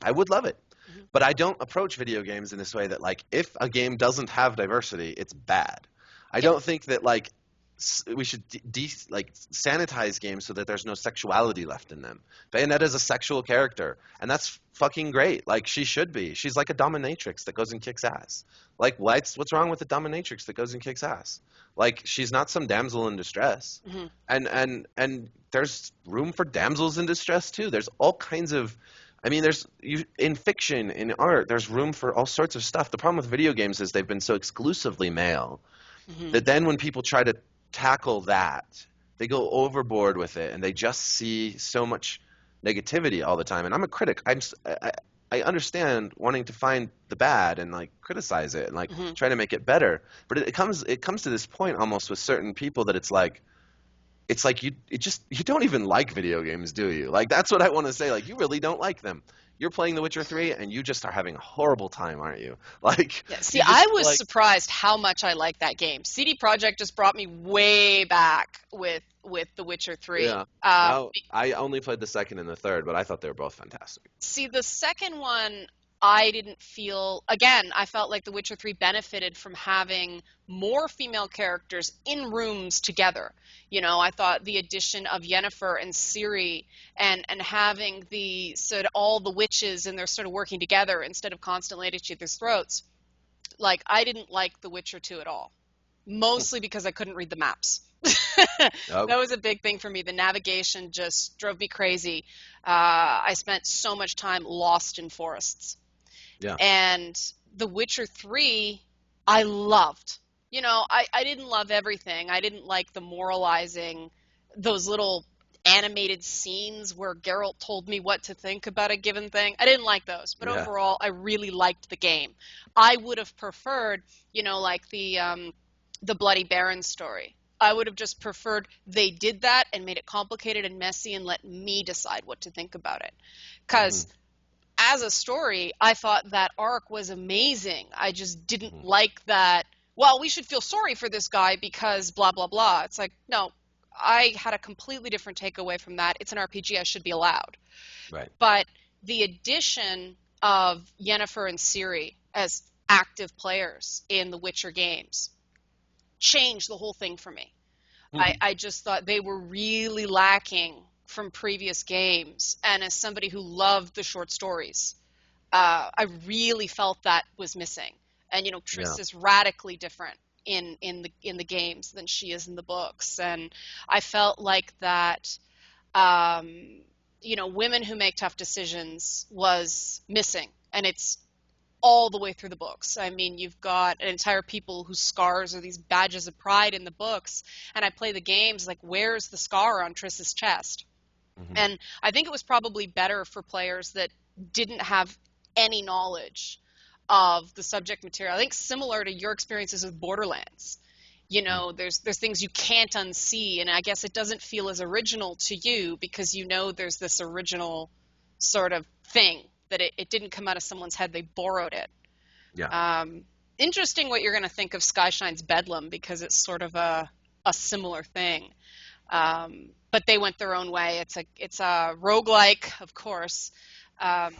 I would love it. Hmm. But I don't approach video games in this way that like if a game doesn't have diversity, it's bad. I Yeah. don't think that like we should like sanitize games so that there's no sexuality left in them. Bayonetta's a sexual character, and that's fucking great. Like she should be. She's like a dominatrix that goes and kicks ass. Like what's wrong with a dominatrix that goes and kicks ass? Like she's not some damsel in distress. Hmm. And there's room for damsels in distress too. There's all kinds of I mean, in fiction, in art, there's room for all sorts of stuff. The problem with video games is they've been so exclusively male Hmm. that then when people try to tackle that, they go overboard with it and they just see so much negativity all the time. And I'm a critic. I understand wanting to find the bad and like criticize it and like Hmm. try to make it better. But it comes to this point almost with certain people that it's like you don't even like video games, do you? Like that's what I want to say. Like you really don't like them. You're playing The Witcher 3 and you just are having a horrible time, aren't you? Like Yeah. See, you just I was like surprised how much I like that game. CD Projekt just brought me way back with The Witcher 3. yeah. Now I only played the second and the third, but I thought they were both fantastic. See, the second one, I didn't feel, again, I felt like The Witcher 3 benefited from having more female characters in rooms together. I thought the addition of Yennefer and Ciri and having the sort of all the witches and they're sort of working together instead of constantly at each other's throats. Like, I didn't like The Witcher 2 at all, mostly because I couldn't read the maps. Oh, That was a big thing for me. The navigation just drove me crazy. I spent so much time lost in forests. yeah. And The Witcher 3, I loved. I didn't love everything. I didn't like the moralizing, those little animated scenes where Geralt told me what to think about a given thing. I didn't like those. But Yeah. overall, I really liked the game. I would have preferred, like the Bloody Baron story. I would have just preferred they did that and made it complicated and messy and let me decide what to think about it. Hmm. Because as a story, I thought that arc was amazing. I just didn't Mhm. like that, well, we should feel sorry for this guy because blah, blah, blah. It's like, no, I had a completely different takeaway from that. It's an RPG, I should be allowed. Right. But the addition of Yennefer and Ciri as active players in the Witcher games changed the whole thing for me. Mhm. I just thought they were really lacking from previous games. And as somebody who loved the short stories, I really felt that was missing. And Yeah. Triss is radically different in the games than she is in the books, and I felt like that. Women who make tough decisions was missing, and it's all the way through the books. I mean, you've got an entire people whose scars are these badges of pride in the books, and I play the games like, where's the scar on Triss's chest? Hmm. And I think it was probably better for players that didn't have any knowledge of the subject material. I think similar to your experiences with Borderlands. There's things you can't unsee, and I guess it doesn't feel as original to you because there's this original sort of thing that it didn't come out of someone's head, they borrowed it. Yeah. Um, Interesting what you're going to think of Skyshine's Bedlam, because it's sort of a similar thing. But they went their own way. It's a roguelike, of course, um,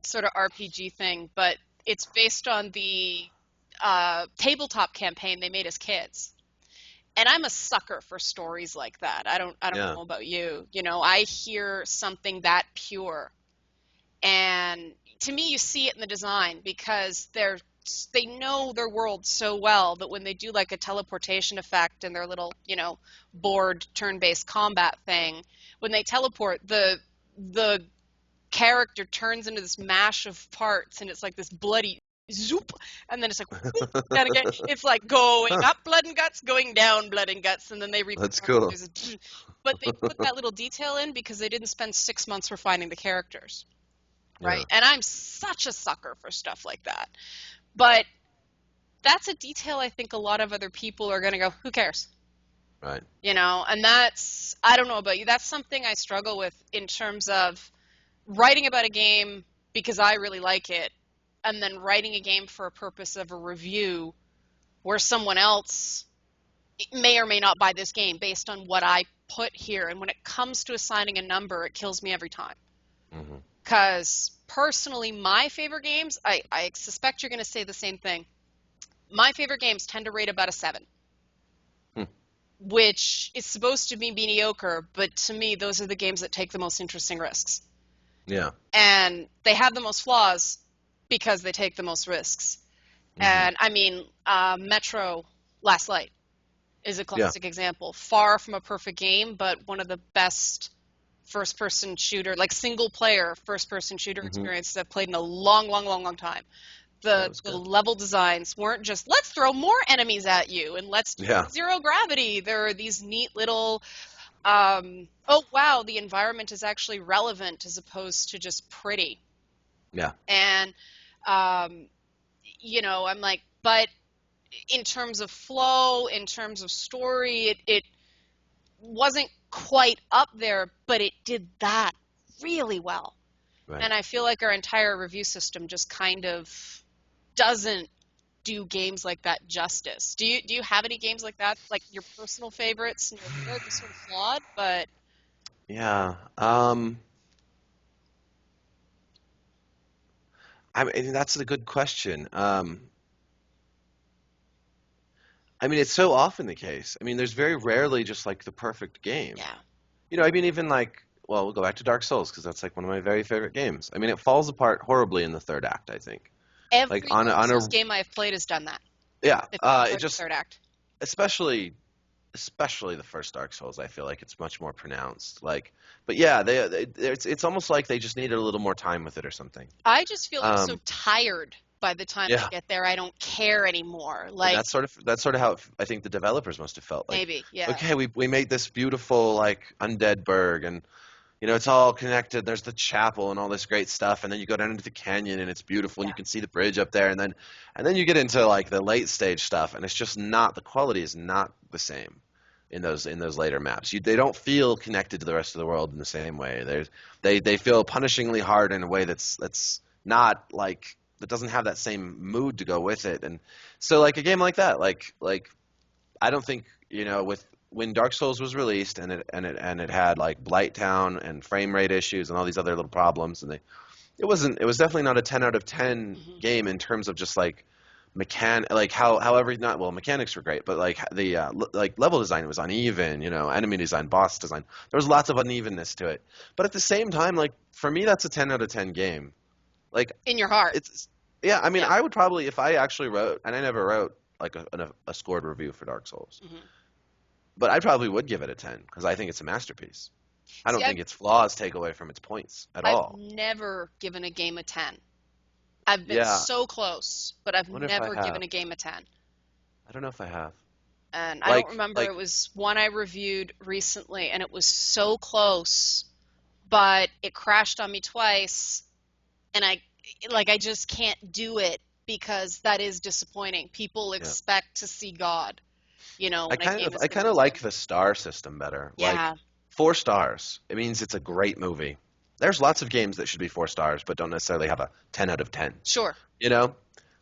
sort of RPG thing, but it's based on the tabletop campaign they made as kids. And I'm a sucker for stories like that. I don't Yeah. know about you. I hear something that pure, and to me, you see it in the design because they know their world so well that when they do like a teleportation effect in their little, board turn-based combat thing, when they teleport, the character turns into this mash of parts, and it's like this bloody zoop, and then it's like whoop, down again. It's like going up blood and guts, going down blood and guts, and then they That's reform. cool. There's but they put that little detail in because they didn't spend 6 months refining the characters, Yeah. right? And I'm such a sucker for stuff like that. But that's a detail I think a lot of other people are going to go, who cares? Right. And I don't know about you, that's something I struggle with in terms of writing about a game because I really like it, and then writing a game for a purpose of a review where someone else may or may not buy this game based on what I put here. And when it comes to assigning a number, it kills me every time. Hmm. Because personally, my favorite games, I suspect you're going to say the same thing. My favorite games tend to rate about a 7, Hmm. which is supposed to be mediocre, but to me, those are the games that take the most interesting risks. Yeah. And they have the most flaws because they take the most risks. Hmm. And I mean, Metro Last Light is a Yeah. classic example. Far from a perfect game, but one of the best first-person shooter, like single-player first-person shooter Hmm. experiences I've played in a long, long, long, long time. That The was the good. level designs weren't just let's throw more enemies at you and let's do Yeah. zero gravity. There are these neat little oh wow, the environment is actually relevant as opposed to just pretty. Yeah. And um, I'm like, but in terms of flow, in terms of story, it wasn't quite up there, but it did that really well. Right. And I feel like our entire review system just kind of doesn't do games like that justice. Do you have any games like that, like your personal favorites? They're just sort of flawed, but Yeah. I mean, that's a good question. I mean, it's so often the case. I mean, there's very rarely just like the perfect game. yeah. I mean, even like, well, we'll go back to Dark Souls because that's like one of my very favorite games. I mean, it falls apart horribly in the third act, I think. Like Every on Dark a Souls game I have played has done that. yeah, It's all it part of the just third act. especially the first Dark Souls, I feel like it's much more pronounced. Like, but yeah, it's almost like they just needed a little more time with it or something. I just feel I'm so Um, tired by the time I yeah, get there. I don't care anymore. and Like that's sort of how I think the developers must have felt. Like, maybe, yeah, okay, we made this beautiful like undead burg, and it's all connected. There's the chapel and all this great stuff, and then you go down into the canyon and it's beautiful, and yeah, you can see the bridge up there, and then you get into like the late stage stuff, and it's just not the quality is not the same. in those later maps. They don't feel connected to the rest of the world in the same way. They feel punishingly hard in a way that's not like that doesn't have that same mood to go with it. And so like a game like that, like I don't think, with when Dark Souls was released and it had like Blight Town and frame rate issues and all these other little problems, and it was definitely not a 10 out of 10 game in terms of just like like however not well mechanics were great, but like the like level design was uneven, enemy design, boss design, there was lots of unevenness to it. But at the same time, like for me, that's a 10 out of 10 game. Like In your heart. it's yeah, I mean, Yeah. I would probably, if I actually wrote, and I never wrote like a scored review for Dark Souls, Mhm. but I probably would give it a 10 because I think it's a masterpiece. I don't See, think its flaws take away from its points at I've all. never given a game a 10. I've been Yeah, so close, but I've I wonder if I never given have. a game a 10. I don't know if I have. And I don't Like, remember, like, it was one I reviewed recently, and it was so close, but it crashed on me twice, and I just can't do it because that is disappointing. People yeah. expect to see God, when a game is I going to kind be of like good. the star system better. Like Yeah. 4 stars, it means it's a great movie. There's lots of games that should be 4 stars, but don't necessarily have a 10 out of 10. Sure. You know,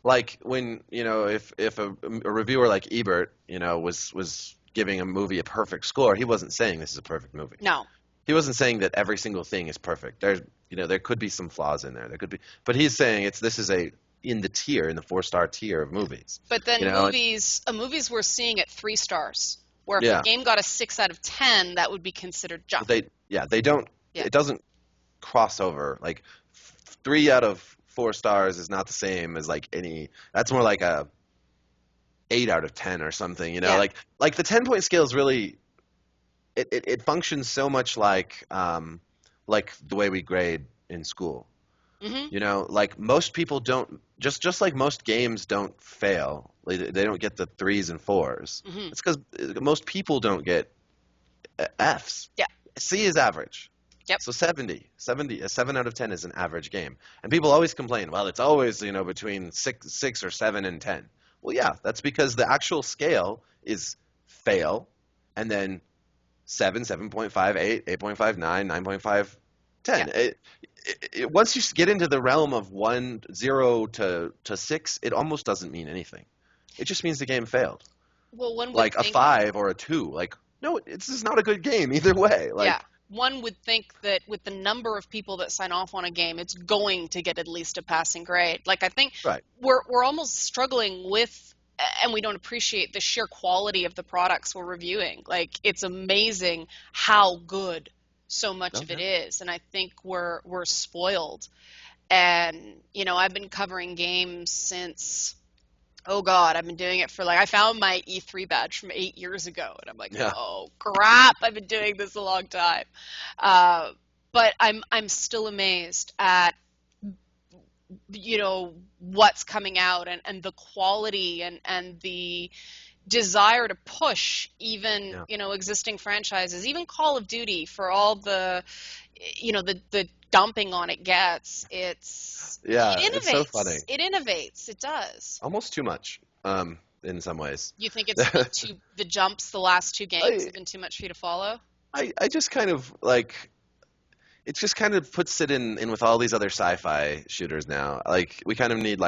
like when if a reviewer like Ebert, was giving a movie a perfect score, he wasn't saying this is a perfect movie. No. He wasn't saying that every single thing is perfect. There could be some flaws in there. There could be, but he's saying this is in the 4-star tier of movies. But then You know, movies we're seeing at 3 stars, where if a yeah. game got a 6 out of 10, that would be considered junk. They don't. Yeah. It doesn't cross over. Like 3 out of 4 stars is not the same as like any. That's more like a 8 out of 10 or something. Yeah. Like the 10-point scale is really. It functions so much like the way we grade in school. Hmm. Like most people don't just like most games don't fail. They don't get the 3s and 4s. Hmm. It's because most people don't get Fs. Yeah. C is average. Yep. So 70, a 7 out of 10 is an average game. And people always complain, well, it's always, between 6 or 7 and 10. Well, yeah, that's because the actual scale is fail, and then 7, 7.5, 8, 8.5, 9, 9.5, 10. Yeah. Once you get into the realm of 1, 0 to 6, it almost doesn't mean anything. It just means the game failed. Well, one would Like a think, 5 or a 2. Like, no, this is not a good game either way. Like, yeah, one would think that with the number of people that sign off on a game, it's going to get at least a passing grade. Like, I think right. we're almost struggling with, and we don't appreciate the sheer quality of the products we're reviewing. Like, it's amazing how good so much of it Okay. is, and I think we're spoiled. And I've been covering games since, oh God, I've been doing it for I found my E3 badge from 8 years ago, and I'm like, Yeah. oh crap, I've been doing this a long time. But I'm still amazed at what's coming out, and the quality, and the desire to push even Yeah. existing franchises, even Call of Duty, for all the the dumping on it gets. Yeah, It it's so funny. innovates. It innovates. It does. Almost too much, in some ways. You think it's been the jumps the last 2 games I, have been too much for you to follow? I just kind of like it just kind of puts it in with all these other sci-fi shooters now. Like we kind of need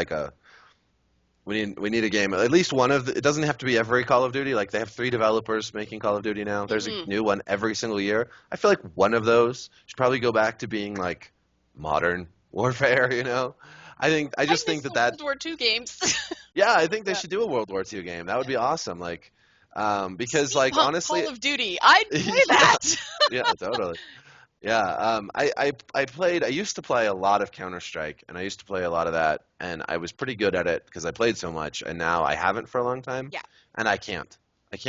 we need a game. At least one of it doesn't have to be every Call of Duty. Like they have 3 developers making Call of Duty now. There's a Hmm. new one every single year. I feel like one of those should probably go back to being like modern warfare. I I just think miss that the World War II games. yeah, I think they Yeah. should do a World War II game. That would be awesome. Like because like Steampunk honestly Call of Duty. I'd play yeah, that. yeah, totally. Yeah, I used to play a lot of Counter-Strike, and I used to play a lot of that, and I was pretty good at it because I played so much, and now I haven't for a long time, Yeah. and I can't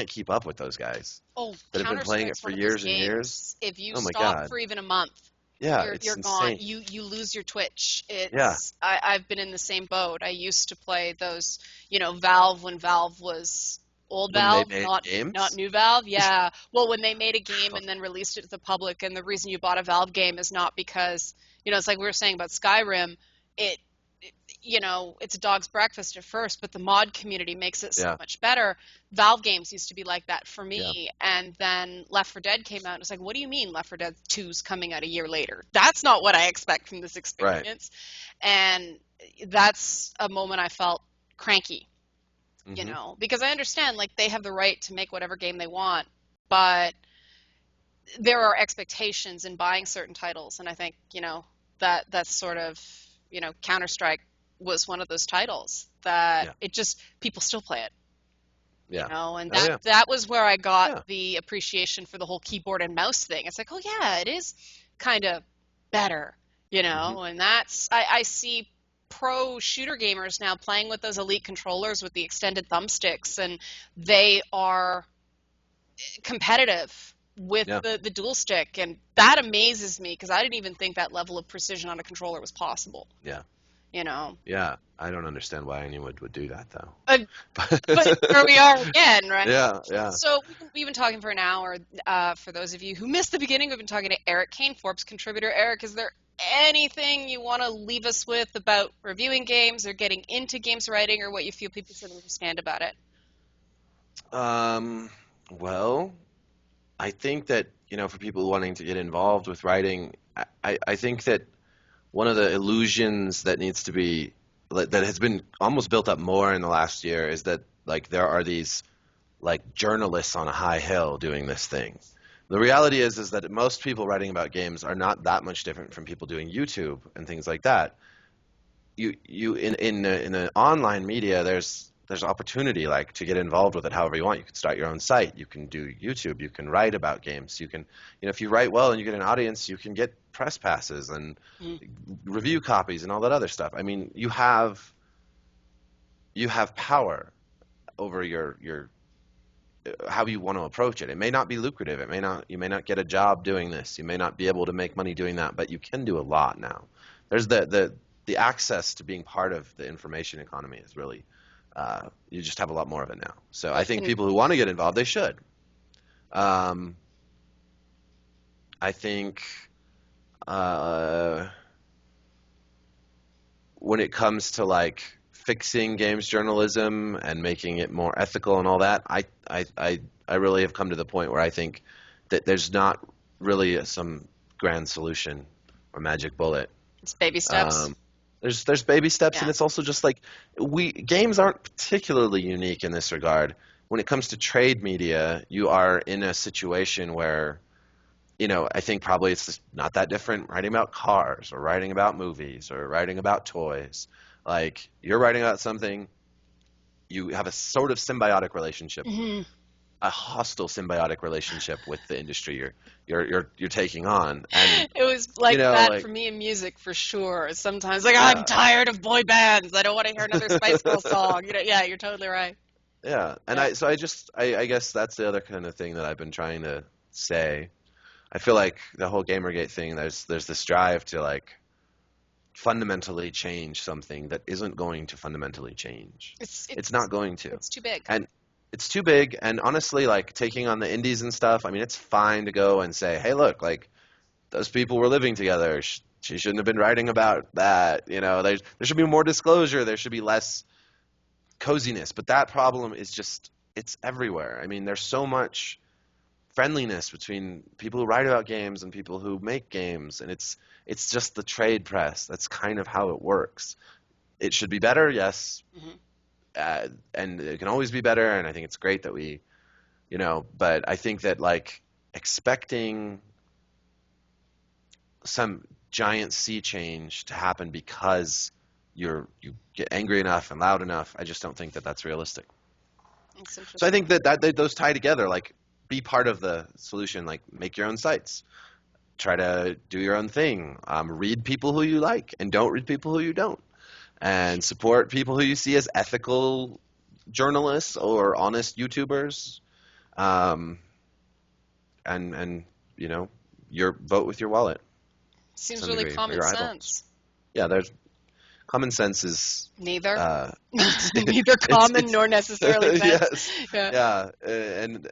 keep up with those guys Oh, that have been playing it Counter-Strike's for one of those years and years. games. If you Oh my stop God. for even a month, Yeah, you're it's you're gone. insane. You lose your Twitch. Yeah, I've been in the same boat. I used to play those, Valve, when Valve was old when they Valve, made not games. new Valve. Yeah. Well, when they made a game and then released it to the public, and the reason you bought a Valve game is not because, it's like we were saying about Skyrim, it you know, it's a dog's breakfast at first, but the mod community makes it so Yeah. much better. Valve games used to be like that for Yeah. me, and then Left 4 Dead came out, and it's like, what do you mean Left 4 Dead 2's coming out a year later? That's not what I expect from this Right. experience. And that's a moment I felt cranky, you Hmm. know, because I understand, like, they have the right to make whatever game they want, but there are expectations in buying certain titles, and I think, you know, that's sort of, you know, Counter-Strike was one of those titles that Yeah. it just, people still play it, you Yeah. know, and Oh yeah. that was where I got Yeah. the appreciation for the whole keyboard and mouse thing. It's like, oh yeah, it is kind of better, you Hmm. know, and I see pro shooter gamers now playing with those elite controllers with the extended thumbsticks, and they are competitive with Yeah. the dual stick, and that amazes me because I didn't even think that level of precision on a controller was possible, Yeah. you know. Yeah. I don't understand why anyone would do that though. Uh, but here we are again, right? Yeah. Yeah. So we've been talking for an hour. For those of you who missed the beginning, we've been talking to Erik Kain, Forbes contributor. Erik, is there anything you want to leave us with about reviewing games or getting into games writing, or what you feel people should understand about it? Well, I think that, you know, for people wanting to get involved with writing, I think that one of the illusions that needs to be, that has been almost built up more in the last year, is that like there are these like journalists on a high hill doing this thing. The reality is that most people writing about games are not that much different from people doing YouTube and things like that. You in the online media, there's opportunity like to get involved with it however you want. You can start your own site, you can do YouTube, you can write about games, you can, you know, if you write well and you get an audience, you can get press passes and Mm. review copies and all that other stuff. I mean, you have power over your how you want to approach it. It may not be lucrative. You may not get a job doing this. You may not be able to make money doing that, but you can do a lot now. There's the access to being part of the information economy is really, you just have a lot more of it now. So I think people who want to get involved, they should. Um, I think uh, when it comes to like fixing games journalism and making it more ethical and all that, I really have come to the point where I think that there's not really some grand solution or magic bullet. It's baby steps. Um, there's baby steps, and Yeah. it's also just like games aren't particularly unique in this regard. When it comes to trade media, you are in a situation where, you know, I think probably it's just not that different writing about cars or writing about movies or writing about toys. Like you're writing about something, you have a sort of symbiotic relationship, Hmm. a hostile symbiotic relationship with the industry you're taking on, and It was you like know, that like for me in music for sure. Sometimes, like, I'm yeah, tired of boy bands. I don't want to hear another Spice Girls song. You know, yeah, you're totally right. yeah, and Yeah. I guess that's the other kind of thing that I've been trying to say. I feel like the whole Gamergate thing, there's this drive to like fundamentally change something that isn't going to fundamentally change. It's It's it's not going to. it's too big. And it's too big. And honestly, like taking on the indies and stuff, I mean, it's fine to go and say, hey, look, like those people were living together. She shouldn't have been writing about that. You know, there should be more disclosure. There should be less coziness. But that problem is just, it's everywhere. I mean, there's so much friendliness between people who write about games and people who make games, and it's just the trade press. That's kind of how it works. It should be better, yes, Hmm. and it can always be better. And I think it's great that we, you know, but I think that like expecting some giant sea change to happen because you get angry enough and loud enough, I just don't think that that's realistic. It's So I interesting. think that those tie together. Like, be part of the solution. Like, make your own sites. Try to do your own thing. Read people who you like, and don't read people who you don't. And support people who you see as ethical journalists or honest YouTubers. Um, and you know, your vote with your wallet to Seems some really degree, or common your eyeballs. sense. Yeah, there's common sense is Neither. uh, Neither common it's nor necessarily sense. yes, Yeah. yeah,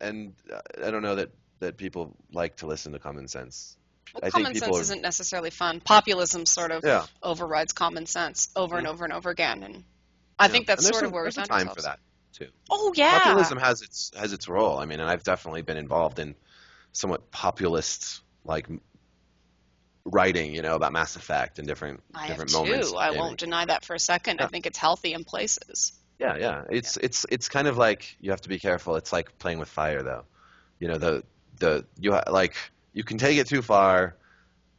and I don't know that people like to listen to common sense Well, I think common people sense are, isn't necessarily fun. Populism sort of yeah, overrides common sense over and mhm, over and over again, and I yeah. think that's And there's sort of some where we there's a found time for ourselves. that too. Oh yeah, Populism has its role. I mean, and I've definitely been involved in somewhat populist like writing, about Mass Effect and I have different moments too. in I gaming. won't deny that for a second. I Yeah, think it's healthy in places. yeah, yeah. Yeah. It's kind of like you have to be careful. It's like playing with fire, though. The like you can take it too far.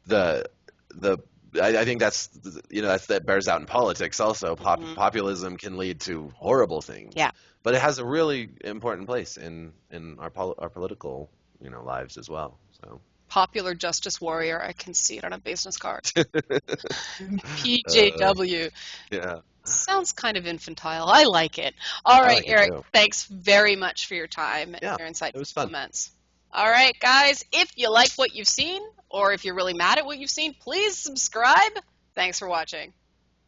The the I think that bears out in politics also. Mhm. Populism can lead to horrible things, Yeah. but it has a really important place in our political lives as well. So Popular justice warrior. I can see it on a business card. uh, PJW. yeah, Sounds kind of infantile. I like it. All I right, like it Eric, too. thanks very much for your time and Yeah, your it insightful was fun. comments. All right, guys, if you like what you've seen, or if you're really mad at what you've seen, please subscribe. Thanks for watching.